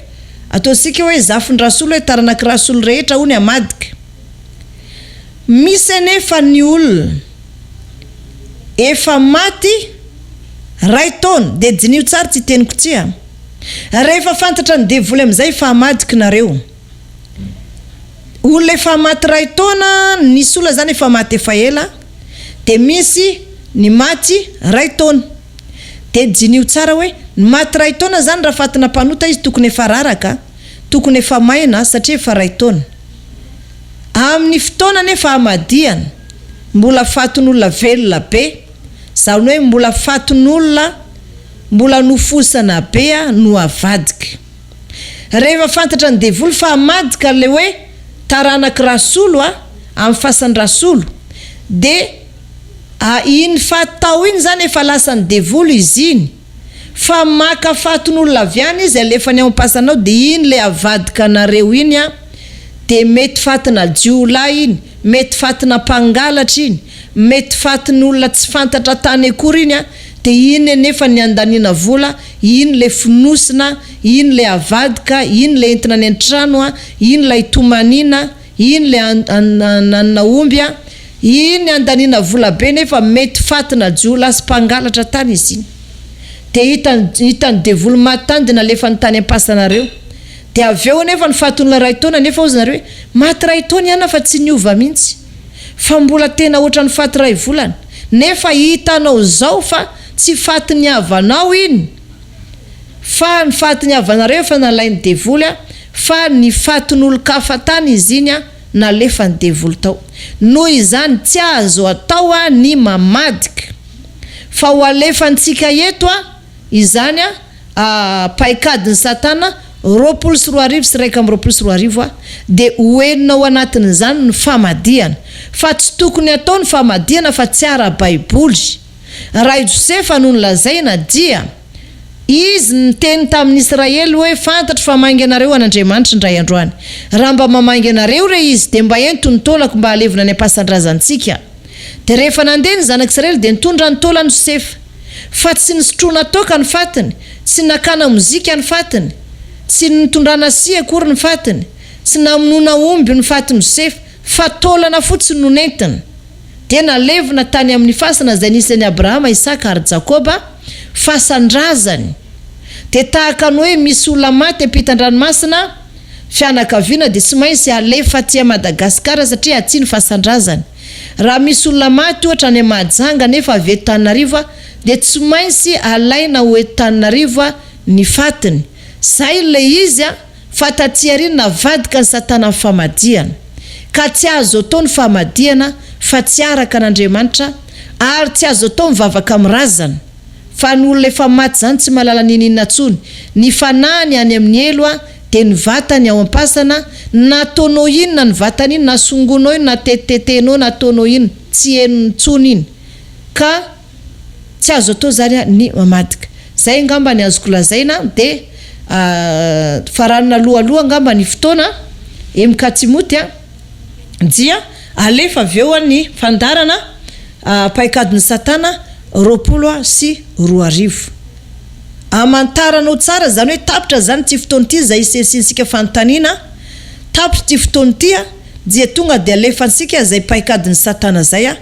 [SPEAKER 1] ataosika hoe zafindra solo hoe taranaky rasolo rehetra ho ny amadika. Misy anefa ny olona efa maty ray taona de dinio tsara tsy teniko tsia. Rehefa fantatra ny devoly am'izay fa amadika nareo. Olona efa maty ray taona, nisy olona zany efa maty efa ela de misy ny maty ray taona. De dinio tsara hoe ny maty ray taona zany raha fatina mpanota izy tokony efa raraka, tokony efa maina satria efa ray taona. Amin'ny fotoana nefa hamadihana mbola fatin'olona velona be, zany hoe mbola fatin'olona mbola nofosana be no avadika. Rehefa fantatra ny devoly fa amadika le hoe taranaky rasolo amin'ny fasan'ny rasolo de iny fatao iny zany efa lasany devoly izy iny. Fa maka fatin'olona aviany izy alefany ao ampasanao de iny le avadika anareo iny de mety fatina jiolahy iny, mety fatina mpangalatra iny, mety fatin'olona tsy fantatra tany akory iny de iny nefa ny andanina vola, iny le finosina, iny le avadika, iny le entina ny antrano, iny le itomanina, iny le annaomby, iny andanina vola be nefa mety fatina jiolahy sy mpangalatra tany izy iny. De hitany devoly maty na lefa ny tany ampasanareo. De aveo nefa ny fatin'olona ray taona nefa ozy nareo maty ray taona ihany fa tsy niova mihitsy. Fa mbola tena ohatra ny faty ray volana. Nefa hitanao zao fa tsy faty ny avanao iny. fa ny faty ny avanareo efa nalainy devoly fa ny fatin'olo-kafa tany izy iny nalefa ny devoly tao. Noho izany tsy azo atao ny mamadika fa ho alefantsika eto izany paikadiny satana 24 sy 124 de hoenina ao anatin'izany ny famadihana fa tsy tokony atao ny famadihana fa tsy ara-baiboly. Ray Josefa no nolazaina dia izy niteny tamin'ny Israely hoe fantatro fa mangy anareo an'Andriamanitra ndray androany. Raha mba mamangy anareo re izy de mba ento ny taolako mba alevina ny ampasan-drazantsika. De rehefa nandeha ny zanak'Israely de nitondra ny taolany Josefa fa tsy nisotroana toka ny fatiny, tsy nakana mozika ny fatiny, tsy nitondrana si akory ny fatiny, tsy namonona omby ny fatiny Josefa fa taolana fotsiny no nentiny. De nalevina tany amin'ny fasana zay nisy ny Abrahama, Isaka ary Jakoba fasandrazany. De tahaka ny hoe misy olona maty ampitan-dranomasina fianakaviana de tsy maintsy alefa aty Madagasikara satria aty ny fasandrazany. Raha misy olona maty ohatra any Mahajanga nefa avy eto Antananarivo de tsy maintsy alaina ho eto Antananarivo ny fatiny. Zay le izy fa taty arina vadika ny satana amin'ny famadihana. Ka tsy azo atao ny famadihana fa tsy araka an'Andriamanitra ary tsy azo atao mivavaka amin'ny razana. Fa ny olona efa maty zany tsy mahalala ninina tsony. Ny fanahany any amin'ny elo de ny vatany ao am-pasana, nataonao inona ny vatany iny, nasongonao iny, natetitetenao, nataonao iny, tsy henony tsony iny. Ka tsy azo atao zany ny mamadika. Zay ngamba ny azoko lazaina de faranana aloha ngamba ny fotoana Mkatimoty dia alefa aveo ny fandarana paikadiny satana 22. Amantaranao tsara zany hoe tapitra zany ty fotoana ty zay isesinsika fanontaniana, tapitra ty fotoana ty dia tonga de alefansika zay paikadiny satana zay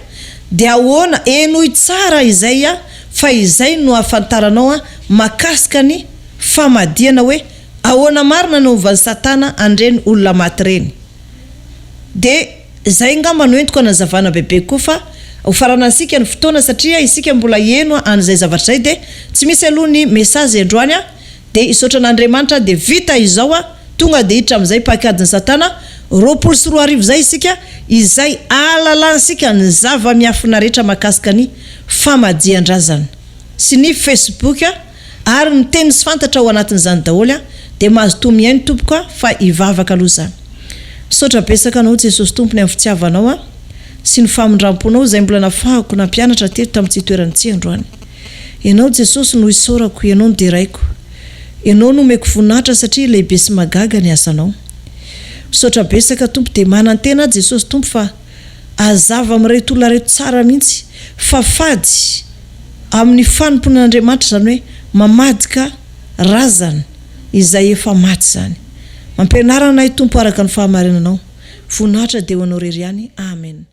[SPEAKER 1] de ahoana enoy tsara izay fa izay no afantaranao mahakasika ny famadihana hoe ahoana marina no van'ny satana andreny olona maty reny. De zay ngamba no entiko anazavana bebe koa fa ho faranansika ny fotoana satria isika mbola eno an'izay zavatra zay de tsy misy aloha ny message androany de isotra n'Andriamanitra de vita izao tonga de hitra am'izay paikadiny satana 24 zay isika izay alalansika ny zava-miafina rehetra mahakasika ny famadihan-drazana sy ny Facebook ary ny teny sy fantatra ao anatin'izany daholo de mahazo tomiainy tompoka fa ivavaka aloha zany. Sotra besaka anao Jesosy tompony amin'ny fitiavanao sy ny famindramponao zay mbola nafahako nampianatra teto tamin'ity toerany ity androany. Ianao Jesosy no isaorako, ianao no deraiko, ianao no omeko voninahitra satria lehibe sy magaga ny asanao. Sotra besaka tompo de manantena Jesosy tompo fa azava amin'reto olona reto tsara mihitsy fa fady amin'ny fanomponan'Andriamanitra zany hoe mamadika razana izay efa maty zany. Mampianarana tompo araka ny fahamarinanao. Voninahitra de ho anao rery ihany. Amen.